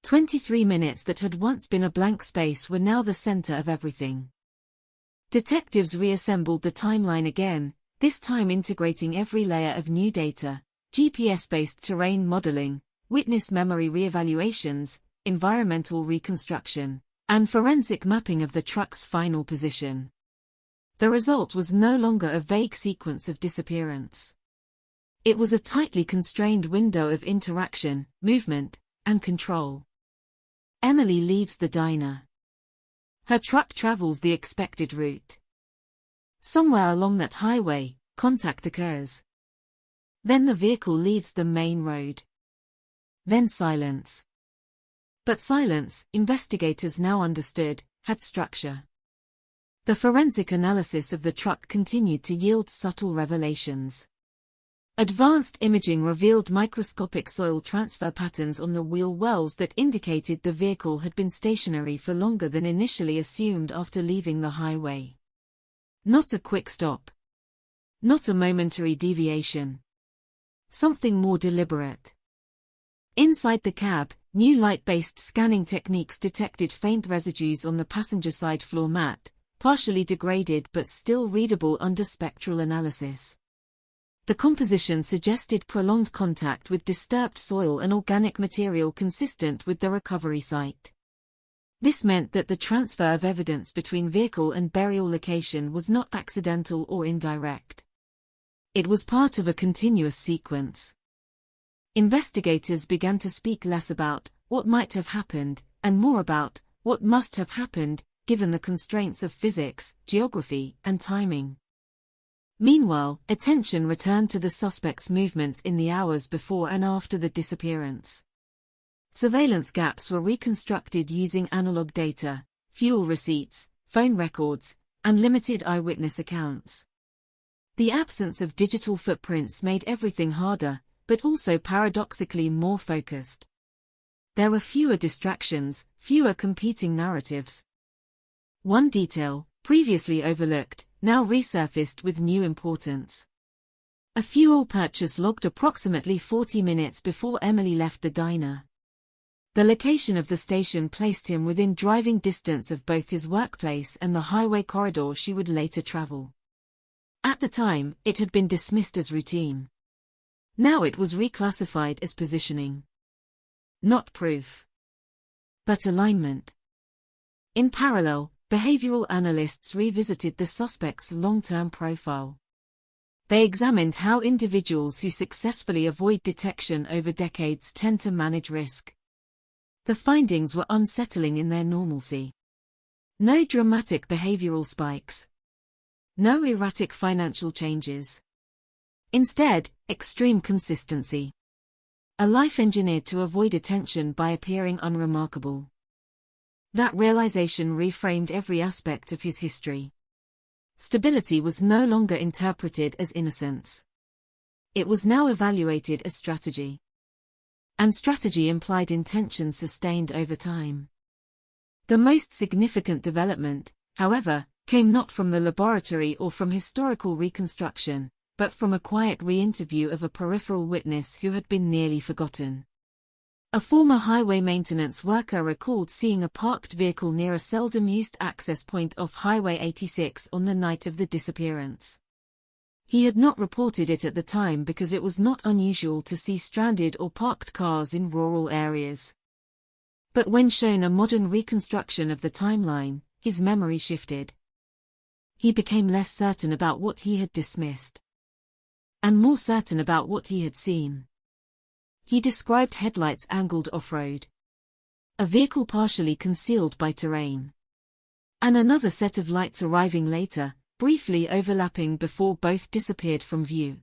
23 minutes that had once been a blank space were now the center of everything. Detectives reassembled the timeline again, this time integrating every layer of new data: GPS-based terrain modeling, witness memory reevaluations, environmental reconstruction, and forensic mapping of the truck's final position. The result was no longer a vague sequence of disappearance. It was a tightly constrained window of interaction, movement, and control. Emily leaves the diner. Her truck travels the expected route. Somewhere along that highway, contact occurs. Then the vehicle leaves the main road. Then silence. But silence, investigators now understood, had structure. The forensic analysis of the truck continued to yield subtle revelations. Advanced imaging revealed microscopic soil transfer patterns on the wheel wells that indicated the vehicle had been stationary for longer than initially assumed after leaving the highway. Not a quick stop. Not a momentary deviation. Something more deliberate. Inside the cab, new light-based scanning techniques detected faint residues on the passenger side floor mat, partially degraded but still readable under spectral analysis. The composition suggested prolonged contact with disturbed soil and organic material consistent with the recovery site. This meant that the transfer of evidence between vehicle and burial location was not accidental or indirect. It was part of a continuous sequence. Investigators began to speak less about what might have happened, and more about what must have happened, given the constraints of physics, geography, and timing. Meanwhile, attention returned to the suspect's movements in the hours before and after the disappearance. Surveillance gaps were reconstructed using analog data, fuel receipts, phone records, and limited eyewitness accounts. The absence of digital footprints made everything harder, but also paradoxically more focused. There were fewer distractions, fewer competing narratives. One detail, previously overlooked, now resurfaced with new importance. A fuel purchase logged approximately 40 minutes before Emily left the diner. The location of the station placed him within driving distance of both his workplace and the highway corridor she would later travel. At the time, it had been dismissed as routine. Now it was reclassified as positioning. Not proof, but alignment. In parallel, behavioral analysts revisited the suspect's long-term profile. They examined how individuals who successfully avoid detection over decades tend to manage risk. The findings were unsettling in their normalcy. No dramatic behavioral spikes. No erratic financial changes. Instead, extreme consistency. A life engineered to avoid attention by appearing unremarkable. That realization reframed every aspect of his history. Stability was no longer interpreted as innocence. It was now evaluated as strategy. And strategy implied intention sustained over time. The most significant development, however, came not from the laboratory or from historical reconstruction, but from a quiet re-interview of a peripheral witness who had been nearly forgotten. A former highway maintenance worker recalled seeing a parked vehicle near a seldom-used access point off Highway 86 on the night of the disappearance. He had not reported it at the time because it was not unusual to see stranded or parked cars in rural areas. But when shown a modern reconstruction of the timeline, his memory shifted. He became less certain about what he had dismissed, and more certain about what he had seen. He described headlights angled off-road, a vehicle partially concealed by terrain, and another set of lights arriving later, briefly overlapping before both disappeared from view.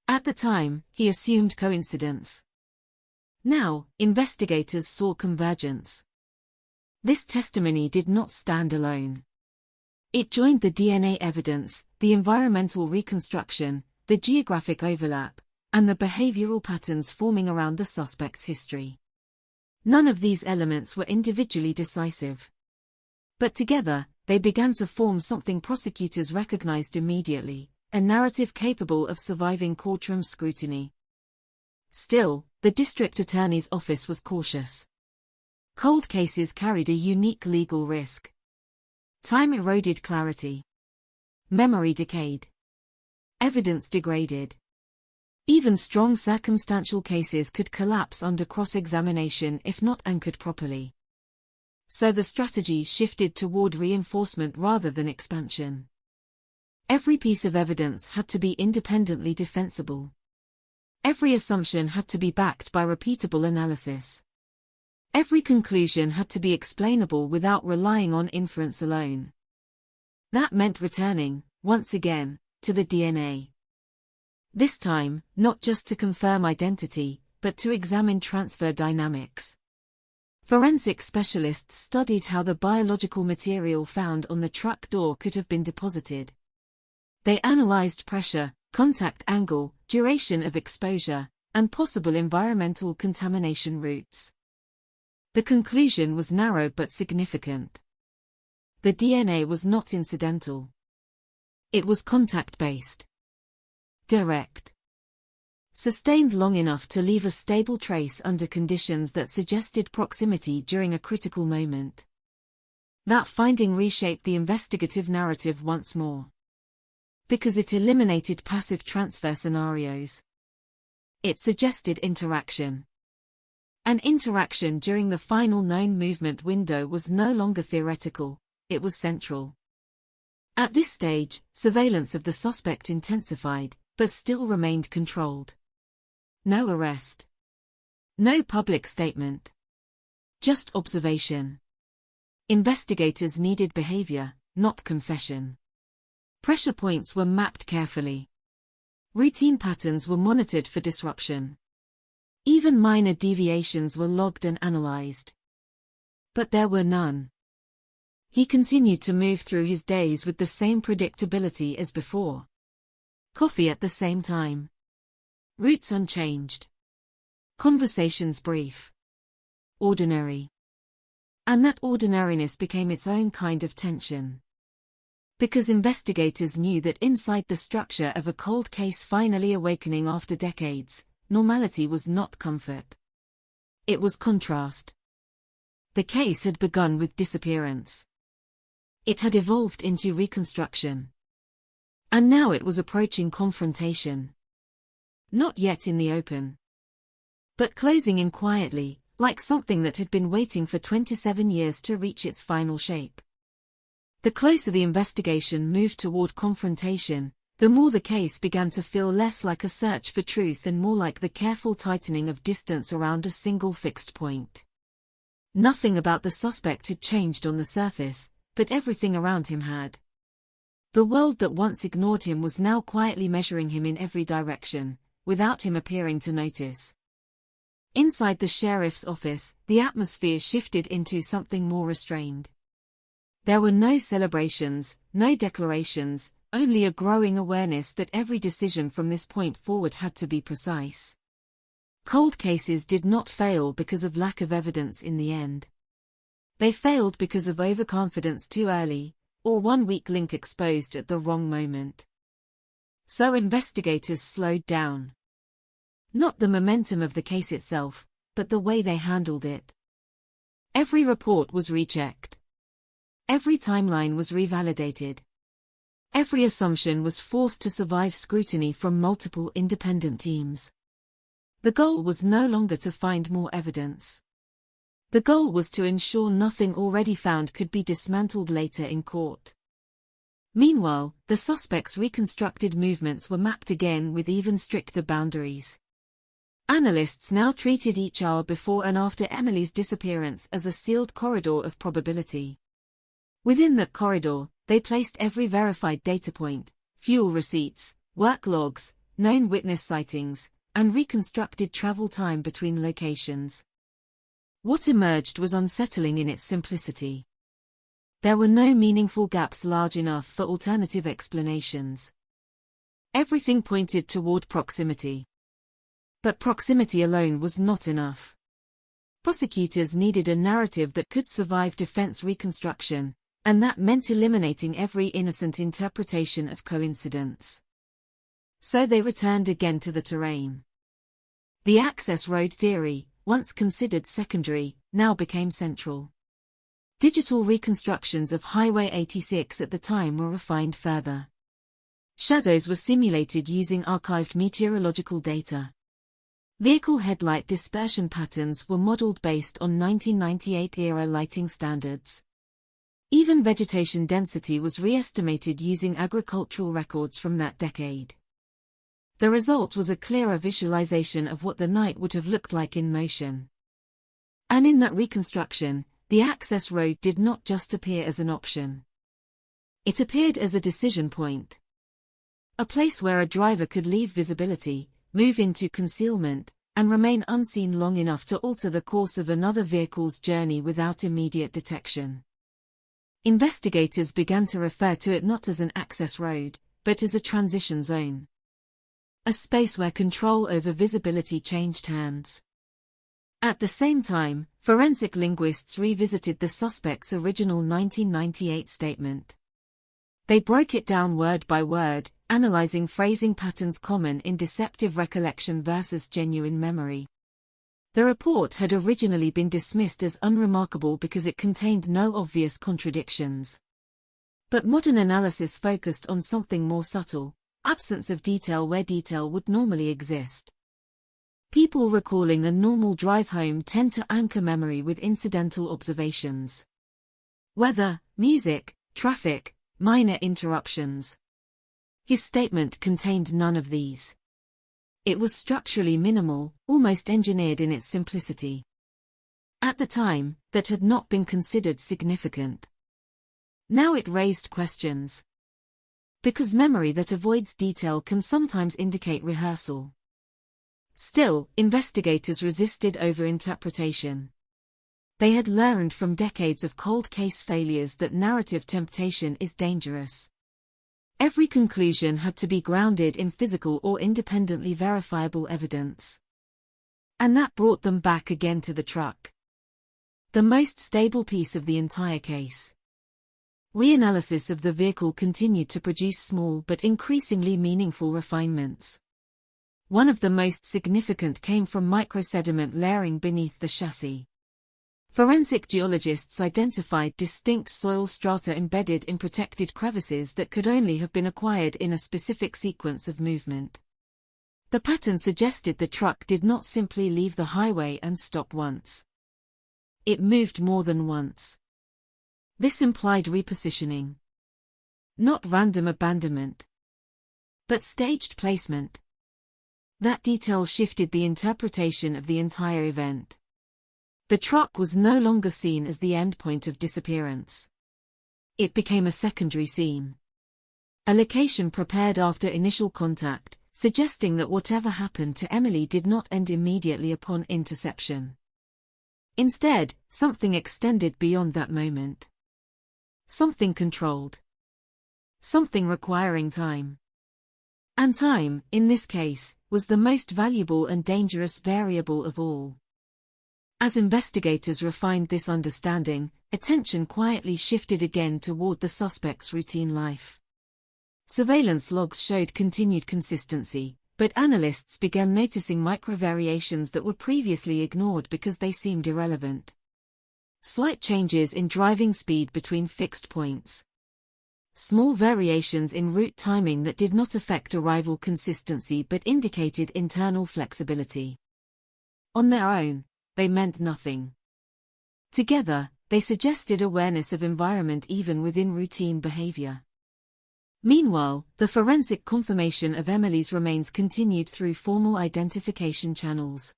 At the time, he assumed coincidence. Now, investigators saw convergence. This testimony did not stand alone. It joined the DNA evidence, the environmental reconstruction, the geographic overlap, and the behavioral patterns forming around the suspect's history. None of these elements were individually decisive. But together, they began to form something prosecutors recognized immediately, a narrative capable of surviving courtroom scrutiny. Still, the district attorney's office was cautious. Cold cases carried a unique legal risk. Time eroded clarity. Memory decayed. Evidence degraded. Even strong circumstantial cases could collapse under cross-examination if not anchored properly. So the strategy shifted toward reinforcement rather than expansion. Every piece of evidence had to be independently defensible. Every assumption had to be backed by repeatable analysis. Every conclusion had to be explainable without relying on inference alone. That meant returning, once again, to the DNA. This time, not just to confirm identity, but to examine transfer dynamics. Forensic specialists studied how the biological material found on the truck door could have been deposited. They analyzed pressure, contact angle, duration of exposure, and possible environmental contamination routes. The conclusion was narrow but significant. The DNA was not incidental. It was contact-based. Direct. Sustained long enough to leave a stable trace under conditions that suggested proximity during a critical moment. That finding reshaped the investigative narrative once more. Because it eliminated passive transfer scenarios. It suggested interaction. An interaction during the final known movement window was no longer theoretical, it was central. At this stage, surveillance of the suspect intensified, but still remained controlled. No arrest. No public statement. Just observation. Investigators needed behavior, not confession. Pressure points were mapped carefully. Routine patterns were monitored for disruption. Even minor deviations were logged and analyzed. But there were none. He continued to move through his days with the same predictability as before. Coffee at the same time. Routes unchanged. Conversations brief. Ordinary. And that ordinariness became its own kind of tension. Because investigators knew that inside the structure of a cold case finally awakening after decades, normality was not comfort. It was contrast. The case had begun with disappearance. It had evolved into reconstruction. And now it was approaching confrontation. Not yet in the open, but closing in quietly, like something that had been waiting for 27 years to reach its final shape. The closer the investigation moved toward confrontation, the more the case began to feel less like a search for truth and more like the careful tightening of distance around a single fixed point. Nothing about the suspect had changed on the surface, but everything around him had. The world that once ignored him was now quietly measuring him in every direction, without him appearing to notice. Inside the sheriff's office, the atmosphere shifted into something more restrained. There were no celebrations, no declarations, only a growing awareness that every decision from this point forward had to be precise. Cold cases did not fail because of lack of evidence in the end. They failed because of overconfidence too early, or one weak link exposed at the wrong moment. So investigators slowed down. Not the momentum of the case itself, but the way they handled it. Every report was rechecked. Every timeline was revalidated. Every assumption was forced to survive scrutiny from multiple independent teams. The goal was no longer to find more evidence. The goal was to ensure nothing already found could be dismantled later in court. Meanwhile, the suspect's reconstructed movements were mapped again with even stricter boundaries. Analysts now treated each hour before and after Emily's disappearance as a sealed corridor of probability. Within that corridor, they placed every verified data point, fuel receipts, work logs, known witness sightings, and reconstructed travel time between locations. What emerged was unsettling in its simplicity. There were no meaningful gaps large enough for alternative explanations. Everything pointed toward proximity. But proximity alone was not enough. Prosecutors needed a narrative that could survive defense reconstruction, and that meant eliminating every innocent interpretation of coincidence. So they returned again to the terrain. The access road theory, once considered secondary, now became central. Digital reconstructions of Highway 86 at the time were refined further. Shadows were simulated using archived meteorological data. Vehicle headlight dispersion patterns were modeled based on 1998-era lighting standards. Even vegetation density was re-estimated using agricultural records from that decade. The result was a clearer visualization of what the night would have looked like in motion. And in that reconstruction, the access road did not just appear as an option. It appeared as a decision point. A place where a driver could leave visibility, move into concealment, and remain unseen long enough to alter the course of another vehicle's journey without immediate detection. Investigators began to refer to it not as an access road, but as a transition zone. A space where control over visibility changed hands. At the same time, forensic linguists revisited the suspect's original 1998 statement. They broke it down word by word, analyzing phrasing patterns common in deceptive recollection versus genuine memory. The report had originally been dismissed as unremarkable because it contained no obvious contradictions. But modern analysis focused on something more subtle: absence of detail where detail would normally exist. People recalling a normal drive home tend to anchor memory with incidental observations. Weather, music, traffic, minor interruptions. His statement contained none of these. It was structurally minimal, almost engineered in its simplicity. At the time, that had not been considered significant. Now it raised questions. Because memory that avoids detail can sometimes indicate rehearsal. Still, investigators resisted overinterpretation. They had learned from decades of cold case failures that narrative temptation is dangerous. Every conclusion had to be grounded in physical or independently verifiable evidence. And that brought them back again to the truck. The most stable piece of the entire case. Reanalysis of the vehicle continued to produce small but increasingly meaningful refinements. One of the most significant came from microsediment layering beneath the chassis. Forensic geologists identified distinct soil strata embedded in protected crevices that could only have been acquired in a specific sequence of movement. The pattern suggested the truck did not simply leave the highway and stop once. It moved more than once. This implied repositioning. Not random abandonment, but staged placement. That detail shifted the interpretation of the entire event. The truck was no longer seen as the endpoint of disappearance. It became a secondary scene. A location prepared after initial contact, suggesting that whatever happened to Emily did not end immediately upon interception. Instead, something extended beyond that moment. Something controlled. Something requiring time. And time, in this case, was the most valuable and dangerous variable of all. As investigators refined this understanding, attention quietly shifted again toward the suspect's routine life. Surveillance logs showed continued consistency, but analysts began noticing microvariations that were previously ignored because they seemed irrelevant. Slight changes in driving speed between fixed points. Small variations in route timing that did not affect arrival consistency but indicated internal flexibility. On their own, they meant nothing. Together, they suggested awareness of environment even within routine behavior. Meanwhile, the forensic confirmation of Emily's remains continued through formal identification channels.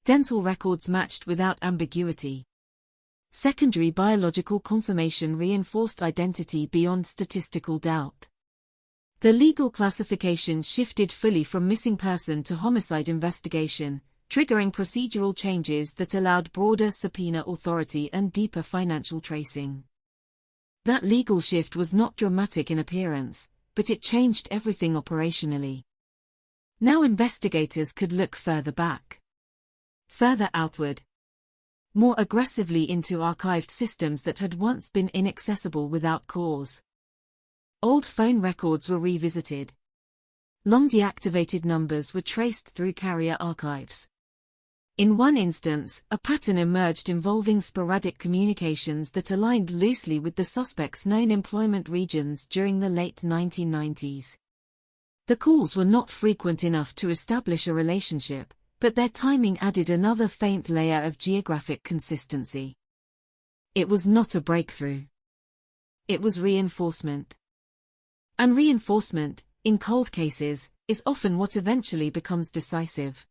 Dental records matched without ambiguity. Secondary biological confirmation reinforced identity beyond statistical doubt. The legal classification shifted fully from missing person to homicide investigation, triggering procedural changes that allowed broader subpoena authority and deeper financial tracing. That legal shift was not dramatic in appearance, but it changed everything operationally. Now investigators could look further back. Further outward. More aggressively into archived systems that had once been inaccessible without cause. Old phone records were revisited. Long deactivated numbers were traced through carrier archives. In one instance, a pattern emerged involving sporadic communications that aligned loosely with the suspect's known employment regions during the late 1990s. The calls were not frequent enough to establish a relationship, but their timing added another faint layer of geographic consistency. It was not a breakthrough. It was reinforcement. And reinforcement, in cold cases, is often what eventually becomes decisive.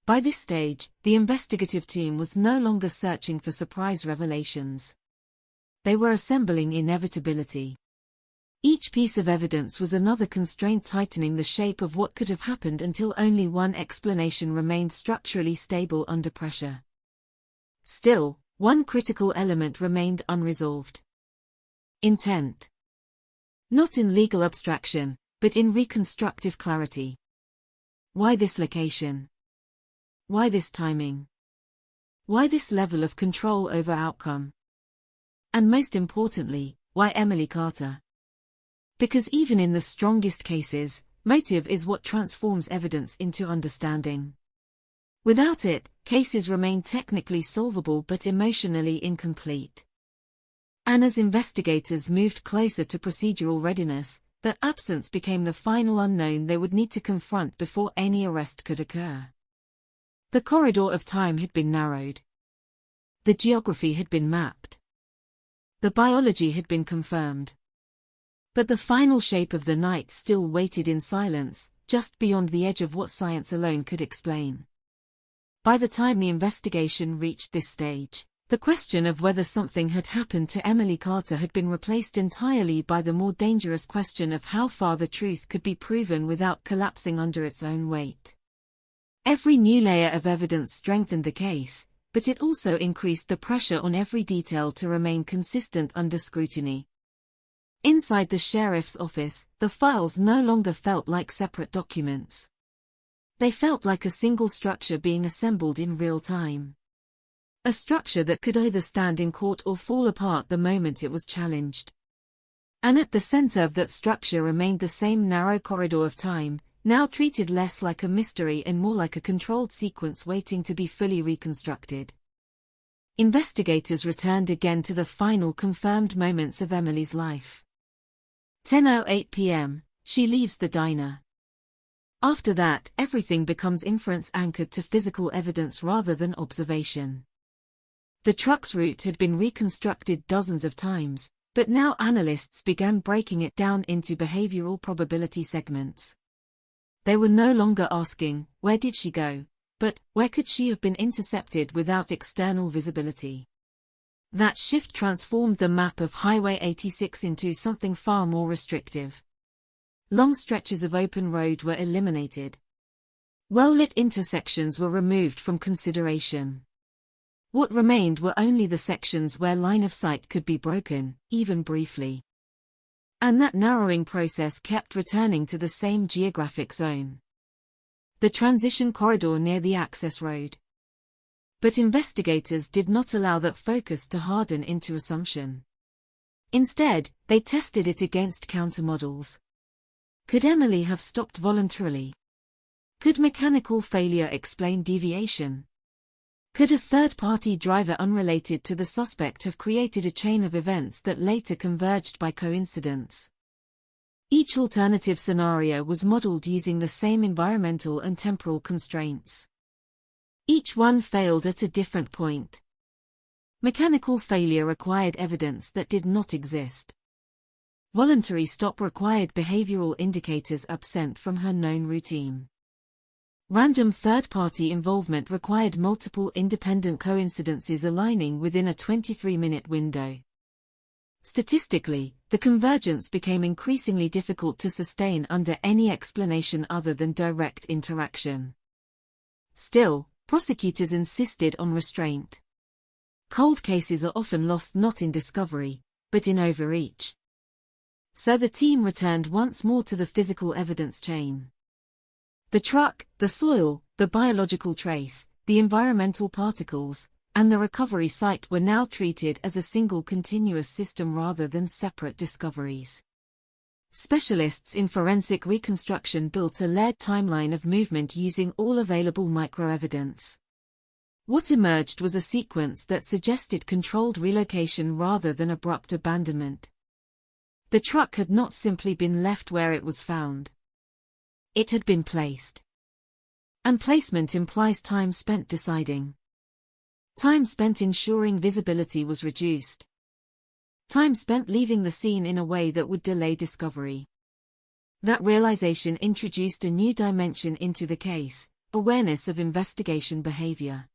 By this stage, the investigative team was no longer searching for surprise revelations. They were assembling inevitability. Each piece of evidence was another constraint tightening the shape of what could have happened until only one explanation remained structurally stable under pressure. Still, one critical element remained unresolved. Intent. Not in legal abstraction, but in reconstructive clarity. Why this location? Why this timing? Why this level of control over outcome? And most importantly, why Emily Carter? Because even in the strongest cases, motive is what transforms evidence into understanding. Without it, cases remain technically solvable but emotionally incomplete. And as investigators moved closer to procedural readiness, their absence became the final unknown they would need to confront before any arrest could occur. The corridor of time had been narrowed. The geography had been mapped. The biology had been confirmed. But the final shape of the night still waited in silence, just beyond the edge of what science alone could explain. By the time the investigation reached this stage, the question of whether something had happened to Emily Carter had been replaced entirely by the more dangerous question of how far the truth could be proven without collapsing under its own weight. Every new layer of evidence strengthened the case, but it also increased the pressure on every detail to remain consistent under scrutiny. Inside the sheriff's office, the files no longer felt like separate documents. They felt like a single structure being assembled in real time. A structure that could either stand in court or fall apart the moment it was challenged. And at the center of that structure remained the same narrow corridor of time, now treated less like a mystery and more like a controlled sequence waiting to be fully reconstructed. Investigators returned again to the final confirmed moments of Emily's life. 10:08 p.m., she leaves the diner. After that, everything becomes inference anchored to physical evidence rather than observation. The truck's route had been reconstructed dozens of times, but now analysts began breaking it down into behavioral probability segments. They were no longer asking, where did she go, but where could she have been intercepted without external visibility? That shift transformed the map of Highway 86 into something far more restrictive. Long stretches of open road were eliminated. Well-lit intersections were removed from consideration. What remained were only the sections where line of sight could be broken, even briefly. And that narrowing process kept returning to the same geographic zone. The transition corridor near the access road. But investigators did not allow that focus to harden into assumption. Instead, they tested it against countermodels. Could Emily have stopped voluntarily? Could mechanical failure explain deviation? Could a third-party driver unrelated to the suspect have created a chain of events that later converged by coincidence? Each alternative scenario was modeled using the same environmental and temporal constraints. Each one failed at a different point. Mechanical failure required evidence that did not exist. Voluntary stop required behavioral indicators absent from her known routine. Random third-party involvement required multiple independent coincidences aligning within a 23-minute window. Statistically, the convergence became increasingly difficult to sustain under any explanation other than direct interaction. Still, prosecutors insisted on restraint. Cold cases are often lost not in discovery, but in overreach. So the team returned once more to the physical evidence chain. The truck, the soil, the biological trace, the environmental particles, and the recovery site were now treated as a single continuous system rather than separate discoveries. Specialists in forensic reconstruction built a layered timeline of movement using all available microevidence. What emerged was a sequence that suggested controlled relocation rather than abrupt abandonment. The truck had not simply been left where it was found. It had been placed. And placement implies time spent deciding. Time spent ensuring visibility was reduced. Time spent leaving the scene in a way that would delay discovery. That realization introduced a new dimension into the case, awareness of investigation behavior.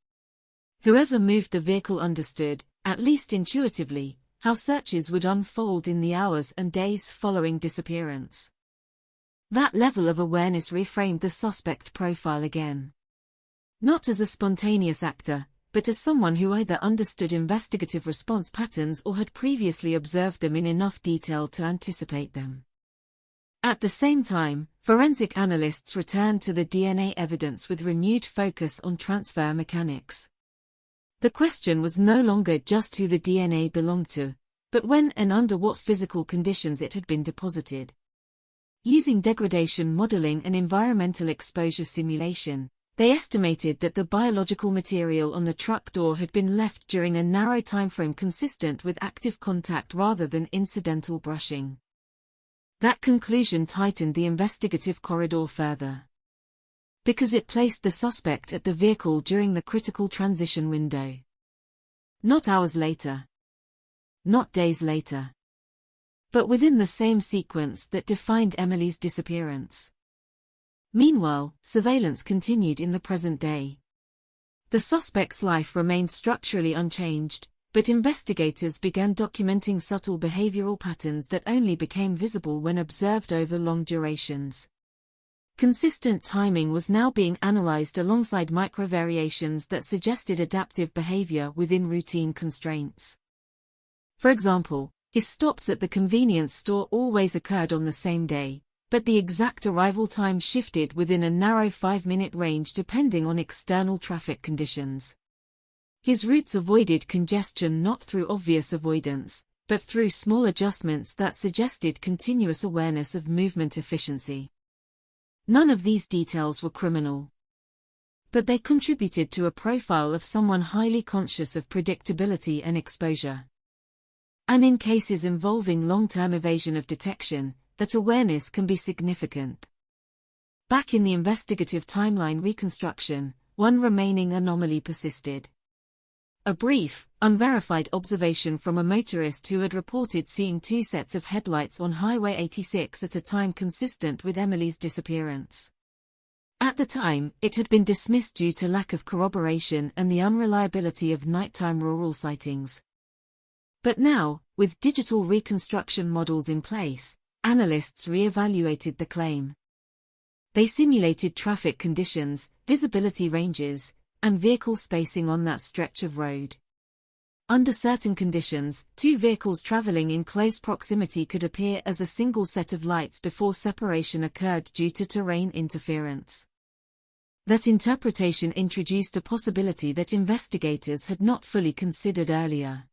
Whoever moved the vehicle understood, at least intuitively, how searches would unfold in the hours and days following disappearance. That level of awareness reframed the suspect profile again. Not as a spontaneous actor, but as someone who either understood investigative response patterns or had previously observed them in enough detail to anticipate them. At the same time, forensic analysts returned to the DNA evidence with renewed focus on transfer mechanics. The question was no longer just who the DNA belonged to, but when and under what physical conditions it had been deposited. Using degradation modeling and environmental exposure simulation, they estimated that the biological material on the truck door had been left during a narrow timeframe consistent with active contact rather than incidental brushing. That conclusion tightened the investigative corridor further. Because it placed the suspect at the vehicle during the critical transition window. Not hours later. Not days later. But within the same sequence that defined Emily's disappearance. Meanwhile, surveillance continued in the present day. The suspect's life remained structurally unchanged, but investigators began documenting subtle behavioral patterns that only became visible when observed over long durations. Consistent timing was now being analyzed alongside microvariations that suggested adaptive behavior within routine constraints. For example, his stops at the convenience store always occurred on the same day, but the exact arrival time shifted within a narrow 5-minute range depending on external traffic conditions. His routes avoided congestion not through obvious avoidance, but through small adjustments that suggested continuous awareness of movement efficiency. None of these details were criminal, but they contributed to a profile of someone highly conscious of predictability and exposure. And in cases involving long-term evasion of detection, that awareness can be significant. Back in the investigative timeline reconstruction, one remaining anomaly persisted. A brief, unverified observation from a motorist who had reported seeing two sets of headlights on Highway 86 at a time consistent with Emily's disappearance. At the time, it had been dismissed due to lack of corroboration and the unreliability of nighttime rural sightings. But now, with digital reconstruction models in place, analysts re-evaluated the claim. They simulated traffic conditions, visibility ranges, and vehicle spacing on that stretch of road. Under certain conditions, two vehicles traveling in close proximity could appear as a single set of lights before separation occurred due to terrain interference. That interpretation introduced a possibility that investigators had not fully considered earlier.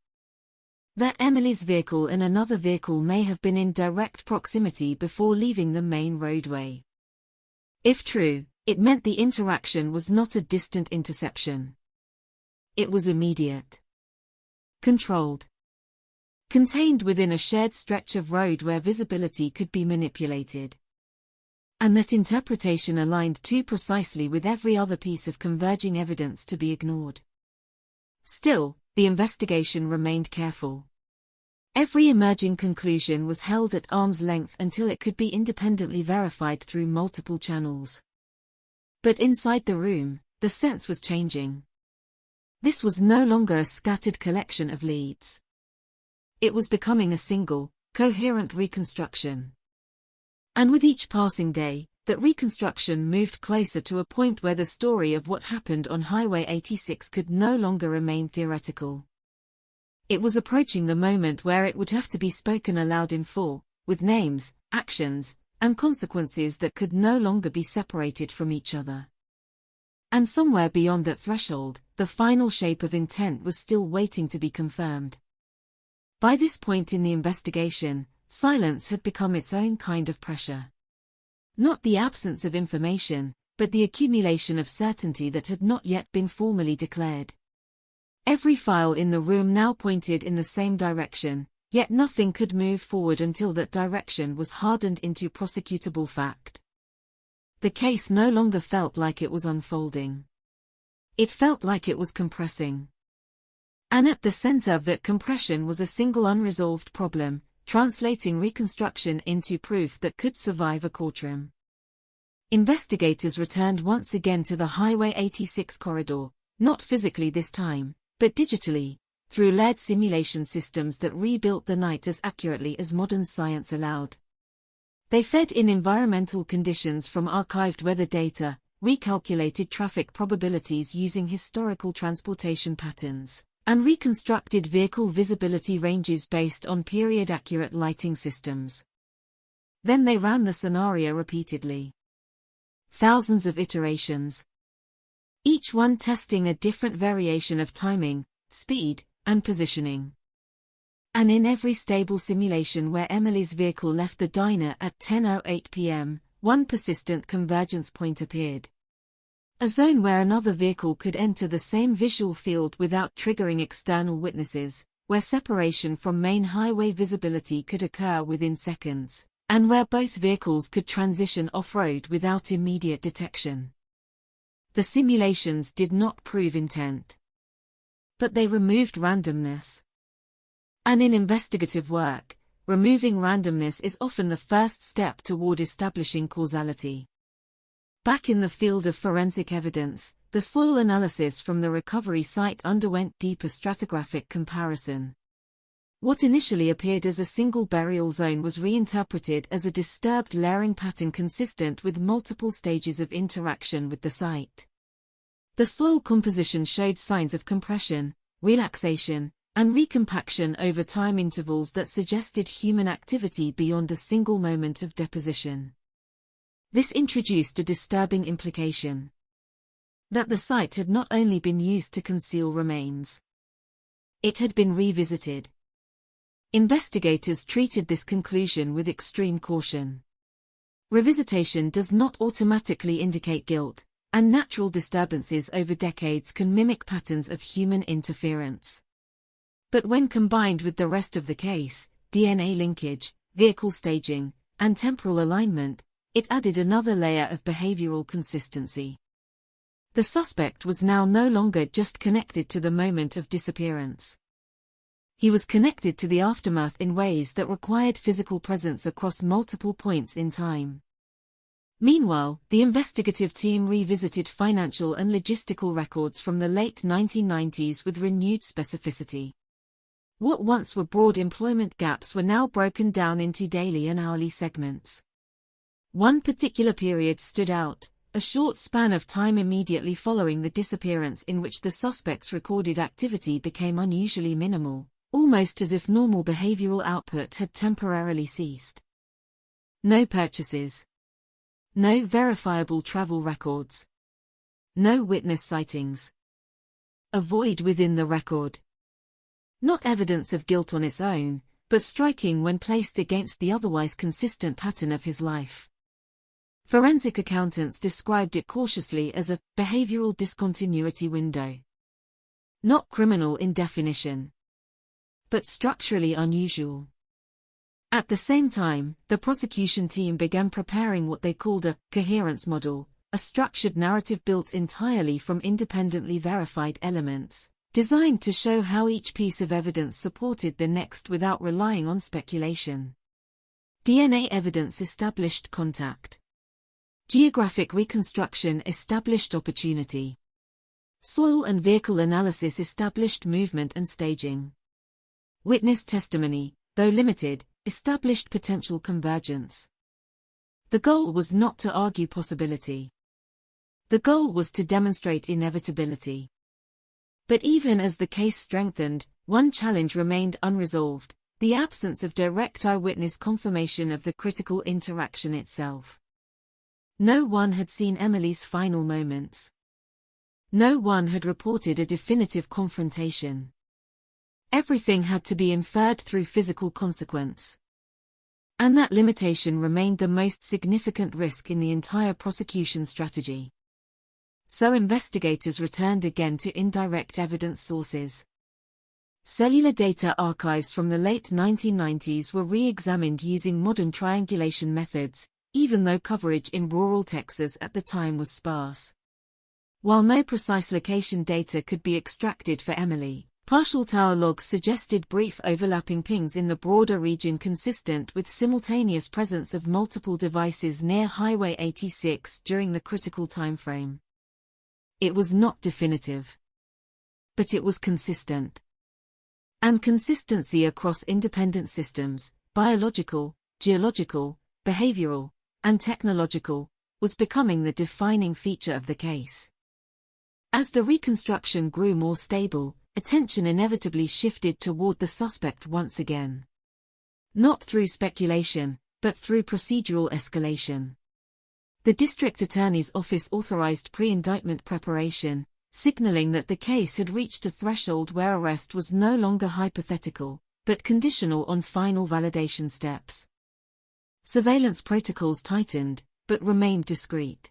That Emily's vehicle and another vehicle may have been in direct proximity before leaving the main roadway. If true, it meant the interaction was not a distant interception. It was immediate. Controlled. Contained within a shared stretch of road where visibility could be manipulated. And that interpretation aligned too precisely with every other piece of converging evidence to be ignored. Still, the investigation remained careful. Every emerging conclusion was held at arm's length until it could be independently verified through multiple channels. But inside the room, the sense was changing. This was no longer a scattered collection of leads. It was becoming a single, coherent reconstruction. And with each passing day, that reconstruction moved closer to a point where the story of what happened on Highway 86 could no longer remain theoretical. It was approaching the moment where it would have to be spoken aloud in full, with names, actions, and consequences that could no longer be separated from each other. And somewhere beyond that threshold, the final shape of intent was still waiting to be confirmed. By this point in the investigation, silence had become its own kind of pressure. Not the absence of information, but the accumulation of certainty that had not yet been formally declared. Every file in the room now pointed in the same direction, yet nothing could move forward until that direction was hardened into prosecutable fact. The case no longer felt like it was unfolding. It felt like it was compressing. And at the center of that compression was a single unresolved problem, translating reconstruction into proof that could survive a courtroom. Investigators returned once again to the Highway 86 corridor, not physically this time, but digitally, through layered simulation systems that rebuilt the night as accurately as modern science allowed. They fed in environmental conditions from archived weather data, recalculated traffic probabilities using historical transportation patterns, and reconstructed vehicle visibility ranges based on period-accurate lighting systems. Then they ran the scenario repeatedly. Thousands of iterations. Each one testing a different variation of timing, speed, and positioning. And in every stable simulation where Emily's vehicle left the diner at 10:08 p.m., one persistent convergence point appeared. A zone where another vehicle could enter the same visual field without triggering external witnesses, where separation from main highway visibility could occur within seconds, and where both vehicles could transition off-road without immediate detection. The simulations did not prove intent. But they removed randomness. And in investigative work, removing randomness is often the first step toward establishing causality. Back in the field of forensic evidence, the soil analysis from the recovery site underwent deeper stratigraphic comparison. What initially appeared as a single burial zone was reinterpreted as a disturbed layering pattern consistent with multiple stages of interaction with the site. The soil composition showed signs of compression, relaxation, and recompaction over time intervals that suggested human activity beyond a single moment of deposition. This introduced a disturbing implication. that the site had not only been used to conceal remains, it had been revisited. Investigators treated this conclusion with extreme caution. Revisitation does not automatically indicate guilt, and natural disturbances over decades can mimic patterns of human interference. But when combined with the rest of the case, DNA linkage, vehicle staging, and temporal alignment, it added another layer of behavioral consistency. The suspect was now no longer just connected to the moment of disappearance. He was connected to the aftermath in ways that required physical presence across multiple points in time. Meanwhile, the investigative team revisited financial and logistical records from the late 1990s with renewed specificity. What once were broad employment gaps were now broken down into daily and hourly segments. One particular period stood out, a short span of time immediately following the disappearance in which the suspect's recorded activity became unusually minimal, almost as if normal behavioral output had temporarily ceased. No purchases. No verifiable travel records. No witness sightings. A void within the record. Not evidence of guilt on its own, but striking when placed against the otherwise consistent pattern of his life. Forensic accountants described it cautiously as a behavioral discontinuity window. Not criminal in definition, but structurally unusual. At the same time, the prosecution team began preparing what they called a coherence model, a structured narrative built entirely from independently verified elements, designed to show how each piece of evidence supported the next without relying on speculation. DNA evidence established contact. Geographic reconstruction established opportunity. Soil and vehicle analysis established movement and staging. Witness testimony, though limited, established potential convergence. The goal was not to argue possibility. The goal was to demonstrate inevitability. But even as the case strengthened, one challenge remained unresolved: the absence of direct eyewitness confirmation of the critical interaction itself. No one had seen Emily's final moments. No one had reported a definitive confrontation. Everything had to be inferred through physical consequence. And that limitation remained the most significant risk in the entire prosecution strategy. So investigators returned again to indirect evidence sources. Cellular data archives from the late 1990s were re-examined using modern triangulation methods, even though coverage in rural Texas at the time was sparse. While no precise location data could be extracted for Emily, partial tower logs suggested brief overlapping pings in the broader region consistent with simultaneous presence of multiple devices near Highway 86 during the critical timeframe. It was not definitive, but it was consistent. And consistency across independent systems, biological, geological, behavioral, and technological, was becoming the defining feature of the case. As the reconstruction grew more stable, attention inevitably shifted toward the suspect once again. Not through speculation, but through procedural escalation. The district attorney's office authorized pre-indictment preparation, signaling that the case had reached a threshold where arrest was no longer hypothetical, but conditional on final validation steps. Surveillance protocols tightened, but remained discreet.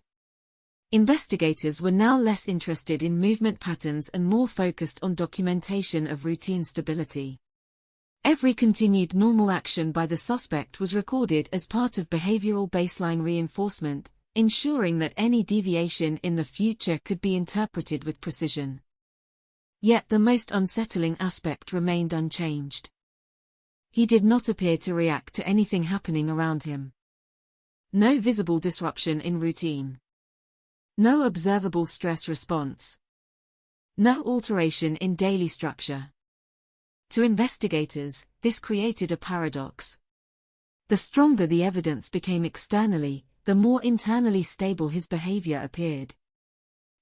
Investigators were now less interested in movement patterns and more focused on documentation of routine stability. Every continued normal action by the suspect was recorded as part of behavioral baseline reinforcement, ensuring that any deviation in the future could be interpreted with precision. Yet the most unsettling aspect remained unchanged. He did not appear to react to anything happening around him. No visible disruption in routine. No observable stress response. No alteration in daily structure. To investigators, this created a paradox. The stronger the evidence became externally, the more internally stable his behavior appeared.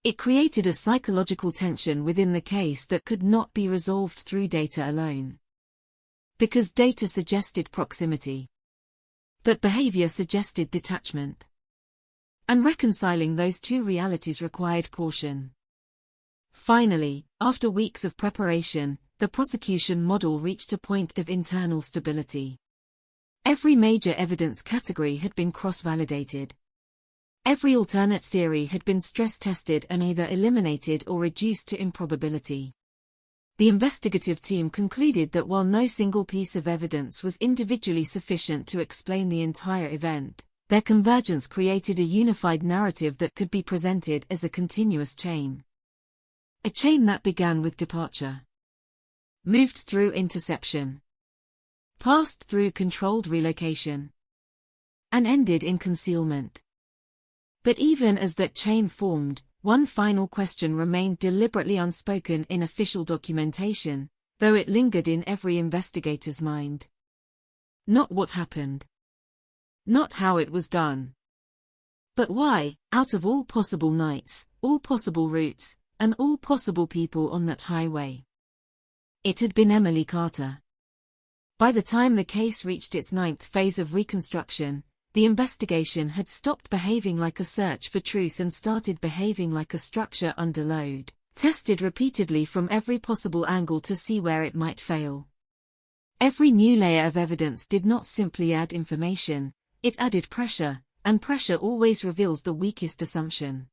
It created a psychological tension within the case that could not be resolved through data alone. Because data suggested proximity. But behavior suggested detachment. And reconciling those two realities required caution. Finally, after weeks of preparation, the prosecution model reached a point of internal stability. Every major evidence category had been cross-validated. Every alternate theory had been stress-tested and either eliminated or reduced to improbability. The investigative team concluded that while no single piece of evidence was individually sufficient to explain the entire event, their convergence created a unified narrative that could be presented as a continuous chain. A chain that began with departure, moved through interception, passed through controlled relocation, and ended in concealment. But even as that chain formed, one final question remained deliberately unspoken in official documentation, though it lingered in every investigator's mind. Not what happened. Not how it was done. But why, out of all possible nights, all possible routes, and all possible people on that highway? It had been Emily Carter. By the time the case reached its 9th phase of reconstruction, the investigation had stopped behaving like a search for truth and started behaving like a structure under load, tested repeatedly from every possible angle to see where it might fail. Every new layer of evidence did not simply add information, it added pressure, and pressure always reveals the weakest assumption.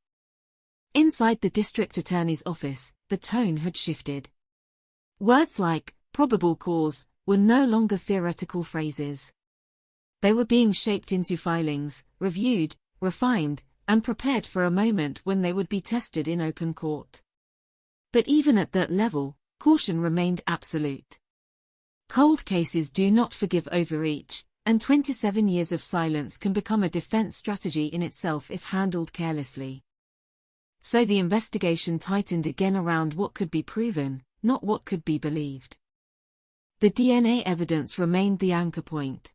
Inside the district attorney's office, the tone had shifted. Words like probable cause were no longer theoretical phrases. They were being shaped into filings, reviewed, refined, and prepared for a moment when they would be tested in open court. But even at that level, caution remained absolute. Cold cases do not forgive overreach, and 27 years of silence can become a defense strategy in itself if handled carelessly. So the investigation tightened again around what could be proven, not what could be believed. The DNA evidence remained the anchor point.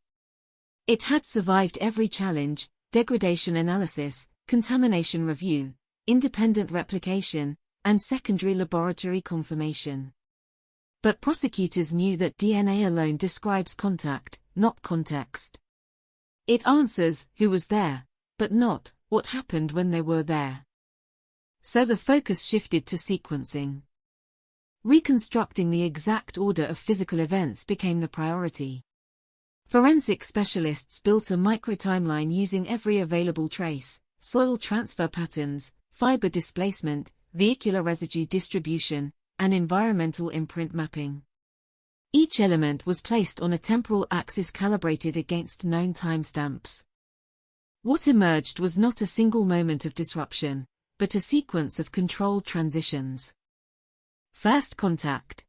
It had survived every challenge, degradation analysis, contamination review, independent replication, and secondary laboratory confirmation. But prosecutors knew that DNA alone describes contact, not context. It answers who was there, but not what happened when they were there. So the focus shifted to sequencing. Reconstructing the exact order of physical events became the priority. Forensic specialists built a microtimeline using every available trace, soil transfer patterns, fiber displacement, vehicular residue distribution, and environmental imprint mapping. Each element was placed on a temporal axis calibrated against known timestamps. What emerged was not a single moment of disruption, but a sequence of controlled transitions. First contact.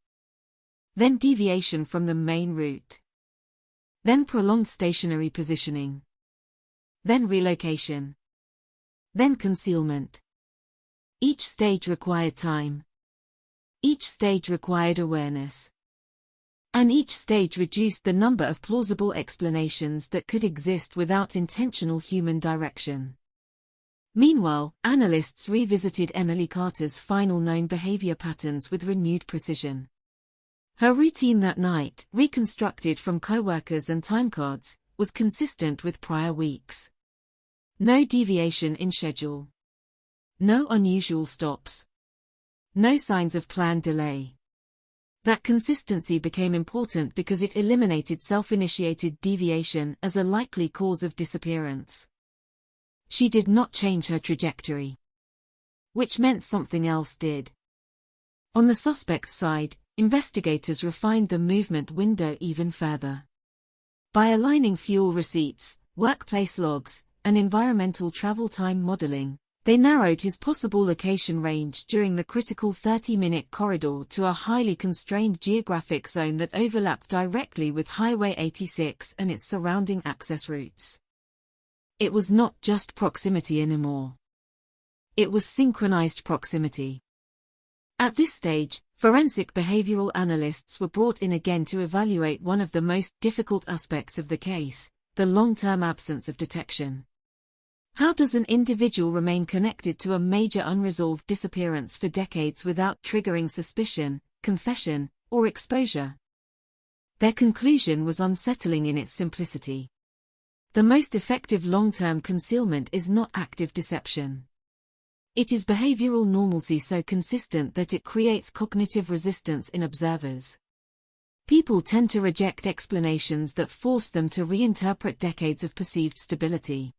Then deviation from the main route. Then prolonged stationary positioning. Then relocation. Then concealment. Each stage required time. Each stage required awareness. And each stage reduced the number of plausible explanations that could exist without intentional human direction. Meanwhile, analysts revisited Emily Carter's final known behavior patterns with renewed precision. Her routine that night, reconstructed from coworkers and timecards, was consistent with prior weeks. No deviation in schedule. No unusual stops. No signs of planned delay. That consistency became important because it eliminated self-initiated deviation as a likely cause of disappearance. She did not change her trajectory. Which meant something else did. On the suspect's side, investigators refined the movement window even further. By aligning fuel receipts, workplace logs, and environmental travel time modeling, they narrowed his possible location range during the critical 30-minute corridor to a highly constrained geographic zone that overlapped directly with Highway 86 and its surrounding access routes. It was not just proximity anymore. It was synchronized proximity. At this stage, forensic behavioral analysts were brought in again to evaluate one of the most difficult aspects of the case, the long-term absence of detection. How does an individual remain connected to a major unresolved disappearance for decades without triggering suspicion, confession, or exposure? Their conclusion was unsettling in its simplicity. The most effective long-term concealment is not active deception. It is behavioral normalcy so consistent that it creates cognitive resistance in observers. People tend to reject explanations that force them to reinterpret decades of perceived stability.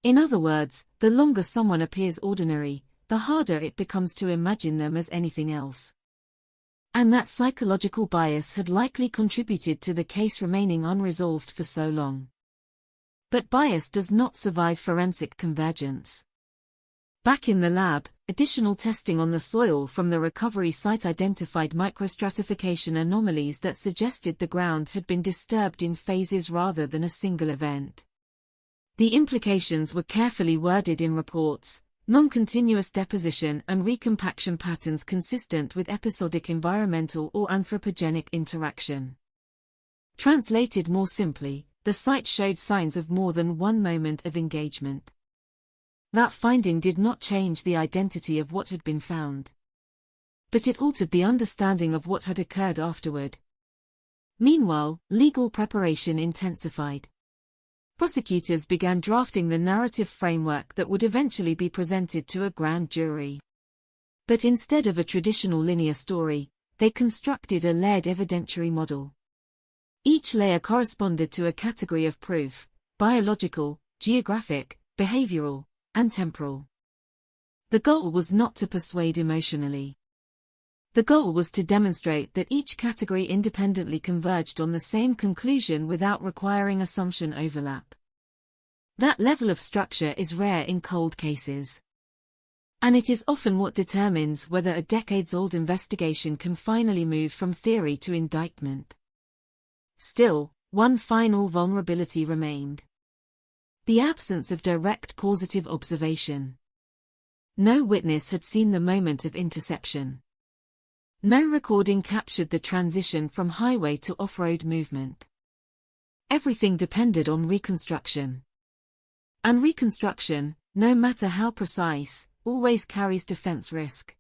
In other words, the longer someone appears ordinary, the harder it becomes to imagine them as anything else. And that psychological bias had likely contributed to the case remaining unresolved for so long. But bias does not survive forensic convergence. Back in the lab, additional testing on the soil from the recovery site identified microstratification anomalies that suggested the ground had been disturbed in phases rather than a single event. The implications were carefully worded in reports: non-continuous deposition and recompaction patterns consistent with episodic environmental or anthropogenic interaction. Translated more simply, the site showed signs of more than one moment of engagement. That finding did not change the identity of what had been found. But it altered the understanding of what had occurred afterward. Meanwhile, legal preparation intensified. Prosecutors began drafting the narrative framework that would eventually be presented to a grand jury. But instead of a traditional linear story, they constructed a layered evidentiary model. Each layer corresponded to a category of proof: biological, geographic, behavioral, and temporal. The goal was not to persuade emotionally. The goal was to demonstrate that each category independently converged on the same conclusion without requiring assumption overlap. That level of structure is rare in cold cases. And it is often what determines whether a decades-old investigation can finally move from theory to indictment. Still, one final vulnerability remained: the absence of direct causative observation. No witness had seen the moment of interception. No recording captured the transition from highway to off-road movement. Everything depended on reconstruction. And reconstruction, no matter how precise, always carries defense risk.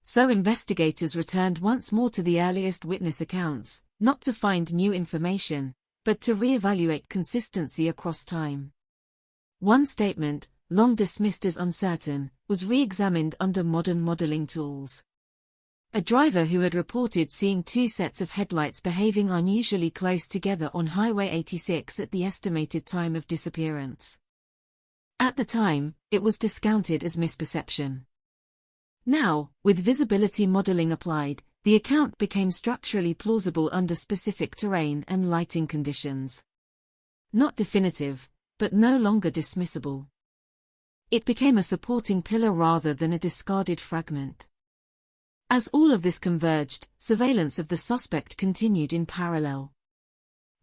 So investigators returned once more to the earliest witness accounts, not to find new information, but to re-evaluate consistency across time. One statement, long dismissed as uncertain, was re-examined under modern modeling tools. A driver who had reported seeing two sets of headlights behaving unusually close together on Highway 86 at the estimated time of disappearance. At the time, it was discounted as misperception. Now, with visibility modeling applied, the account became structurally plausible under specific terrain and lighting conditions. Not definitive, but no longer dismissible. It became a supporting pillar rather than a discarded fragment. As all of this converged, surveillance of the suspect continued in parallel.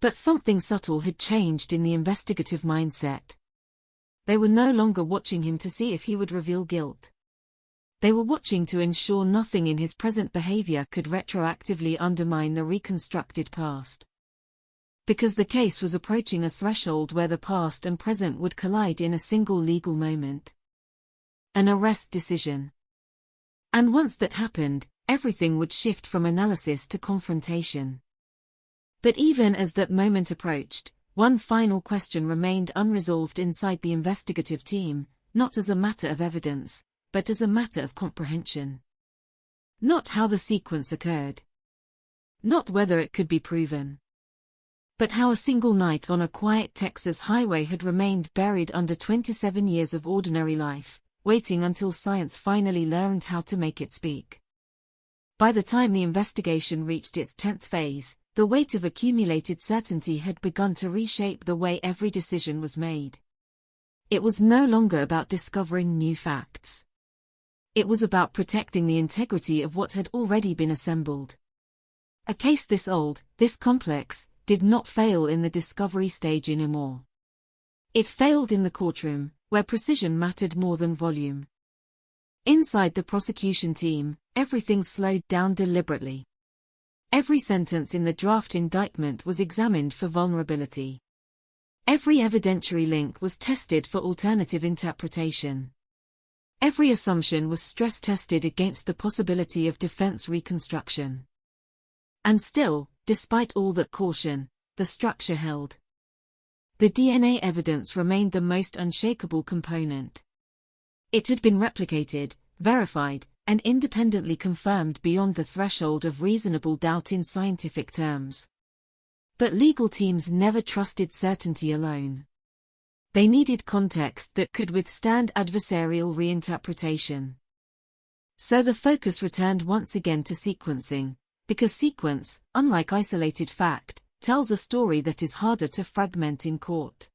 But something subtle had changed in the investigative mindset. They were no longer watching him to see if he would reveal guilt. They were watching to ensure nothing in his present behavior could retroactively undermine the reconstructed past. Because the case was approaching a threshold where the past and present would collide in a single legal moment. An arrest decision. And once that happened, everything would shift from analysis to confrontation. But even as that moment approached, one final question remained unresolved inside the investigative team, not as a matter of evidence, but as a matter of comprehension. Not how the sequence occurred. Not whether it could be proven. But how a single night on a quiet Texas highway had remained buried under 27 years of ordinary life, waiting until science finally learned how to make it speak. By the time the investigation reached its 10th phase, the weight of accumulated certainty had begun to reshape the way every decision was made. It was no longer about discovering new facts. It was about protecting the integrity of what had already been assembled. A case this old, this complex, did not fail in the discovery stage anymore. It failed in the courtroom, where precision mattered more than volume. Inside the prosecution team, everything slowed down deliberately. Every sentence in the draft indictment was examined for vulnerability. Every evidentiary link was tested for alternative interpretation. Every assumption was stress-tested against the possibility of defense reconstruction. And still, despite all that caution, the structure held. The DNA evidence remained the most unshakable component. It had been replicated, verified, and independently confirmed beyond the threshold of reasonable doubt in scientific terms. But legal teams never trusted certainty alone. They needed context that could withstand adversarial reinterpretation. So the focus returned once again to sequencing, because sequence, unlike isolated fact, tells a story that is harder to fragment in court.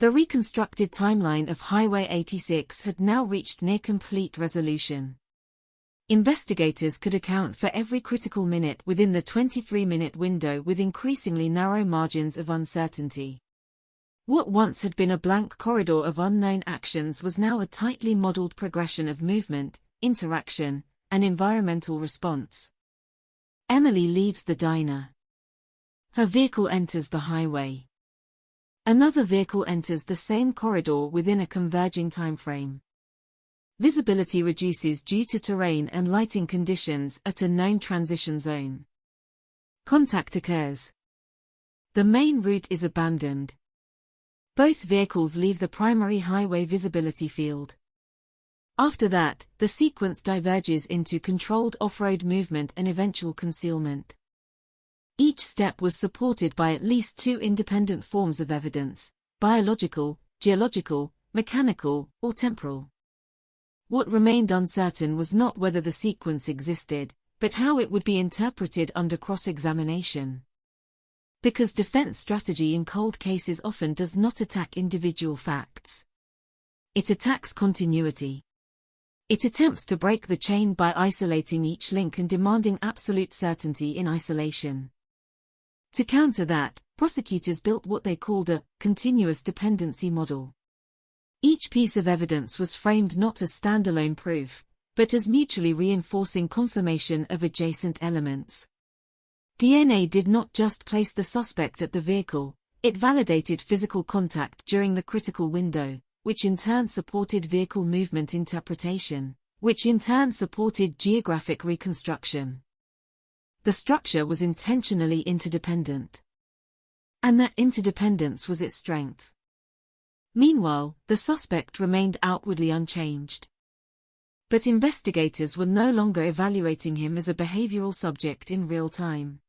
The reconstructed timeline of Highway 86 had now reached near complete resolution. Investigators could account for every critical minute within the 23-minute window with increasingly narrow margins of uncertainty. What once had been a blank corridor of unknown actions was now a tightly modeled progression of movement, interaction, and environmental response. Emily leaves the diner. Her vehicle enters the highway. Another vehicle enters the same corridor within a converging timeframe. Visibility reduces due to terrain and lighting conditions at a known transition zone. Contact occurs. The main route is abandoned. Both vehicles leave the primary highway visibility field. After that, the sequence diverges into controlled off-road movement and eventual concealment. Each step was supported by at least two independent forms of evidence: biological, geological, mechanical, or temporal. What remained uncertain was not whether the sequence existed, but how it would be interpreted under cross-examination. Because defense strategy in cold cases often does not attack individual facts. It attacks continuity. It attempts to break the chain by isolating each link and demanding absolute certainty in isolation. To counter that, prosecutors built what they called a continuous dependency model. Each piece of evidence was framed not as standalone proof, but as mutually reinforcing confirmation of adjacent elements. DNA did not just place the suspect at the vehicle, it validated physical contact during the critical window, which in turn supported vehicle movement interpretation, which in turn supported geographic reconstruction. The structure was intentionally interdependent. And that interdependence was its strength. Meanwhile, the suspect remained outwardly unchanged. But investigators were no longer evaluating him as a behavioral subject in real time.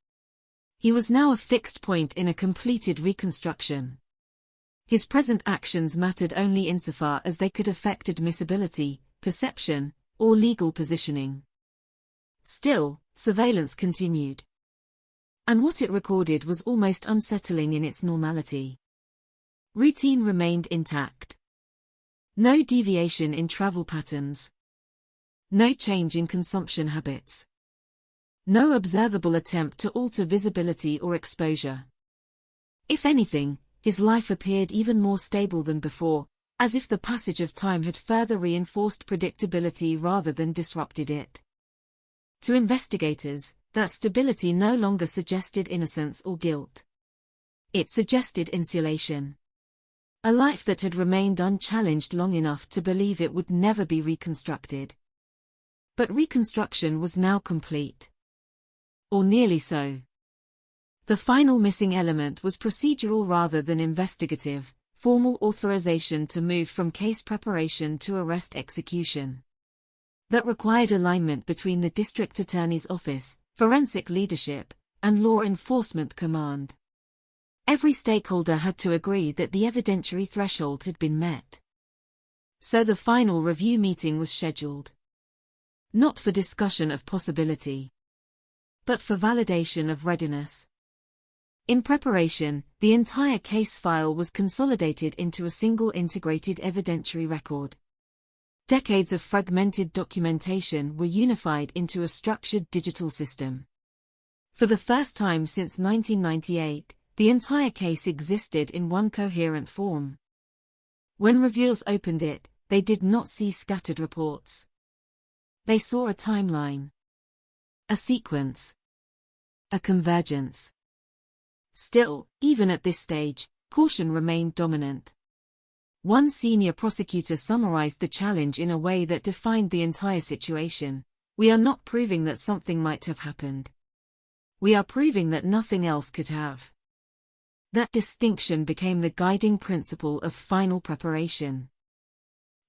He was now a fixed point in a completed reconstruction. His present actions mattered only insofar as they could affect admissibility, perception, or legal positioning. Still, surveillance continued. And what it recorded was almost unsettling in its normality. Routine remained intact. No deviation in travel patterns. No change in consumption habits. No observable attempt to alter visibility or exposure. If anything, his life appeared even more stable than before, as if the passage of time had further reinforced predictability rather than disrupted it. To investigators, that stability no longer suggested innocence or guilt. It suggested insulation. A life that had remained unchallenged long enough to believe it would never be reconstructed. But reconstruction was now complete. Or nearly so. The final missing element was procedural rather than investigative, formal authorization to move from case preparation to arrest execution. That required alignment between the district attorney's office, forensic leadership, and law enforcement command. Every stakeholder had to agree that the evidentiary threshold had been met. So the final review meeting was scheduled. Not for discussion of possibility, but for validation of readiness. In preparation, the entire case file was consolidated into a single integrated evidentiary record. Decades of fragmented documentation were unified into a structured digital system. For the first time since 1998, the entire case existed in one coherent form. When reviewers opened it, they did not see scattered reports. They saw a timeline. A sequence. A convergence. Still, even at this stage, caution remained dominant. One senior prosecutor summarized the challenge in a way that defined the entire situation. We are not proving that something might have happened. We are proving that nothing else could have. That distinction became the guiding principle of final preparation.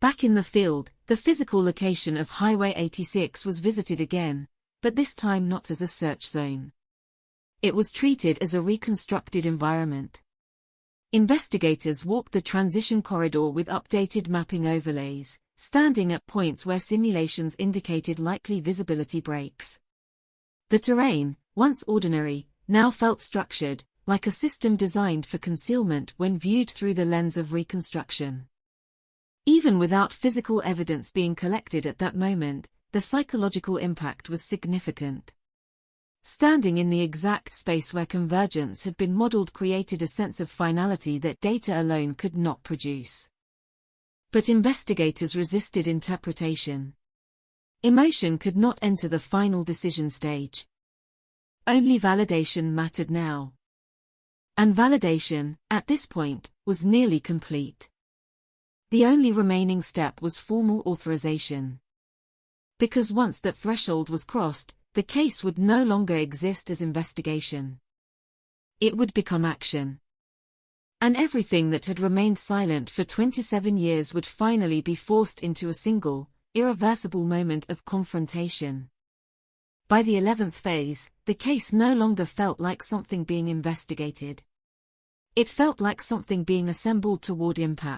Back in the field, the physical location of Highway 86 was visited again, but this time not as a search zone. It was treated as a reconstructed environment. Investigators walked the transition corridor with updated mapping overlays, standing at points where simulations indicated likely visibility breaks. The terrain, once ordinary, now felt structured, like a system designed for concealment when viewed through the lens of reconstruction. Even without physical evidence being collected at that moment, the psychological impact was significant. Standing in the exact space where convergence had been modeled created a sense of finality that data alone could not produce. But investigators resisted interpretation. Emotion could not enter the final decision stage. Only validation mattered now. And validation, at this point, was nearly complete. The only remaining step was formal authorization. Because once that threshold was crossed, the case would no longer exist as investigation. It would become action. And everything that had remained silent for 27 years would finally be forced into a single, irreversible moment of confrontation. By the 11th phase, the case no longer felt like something being investigated. It felt like something being assembled toward impact.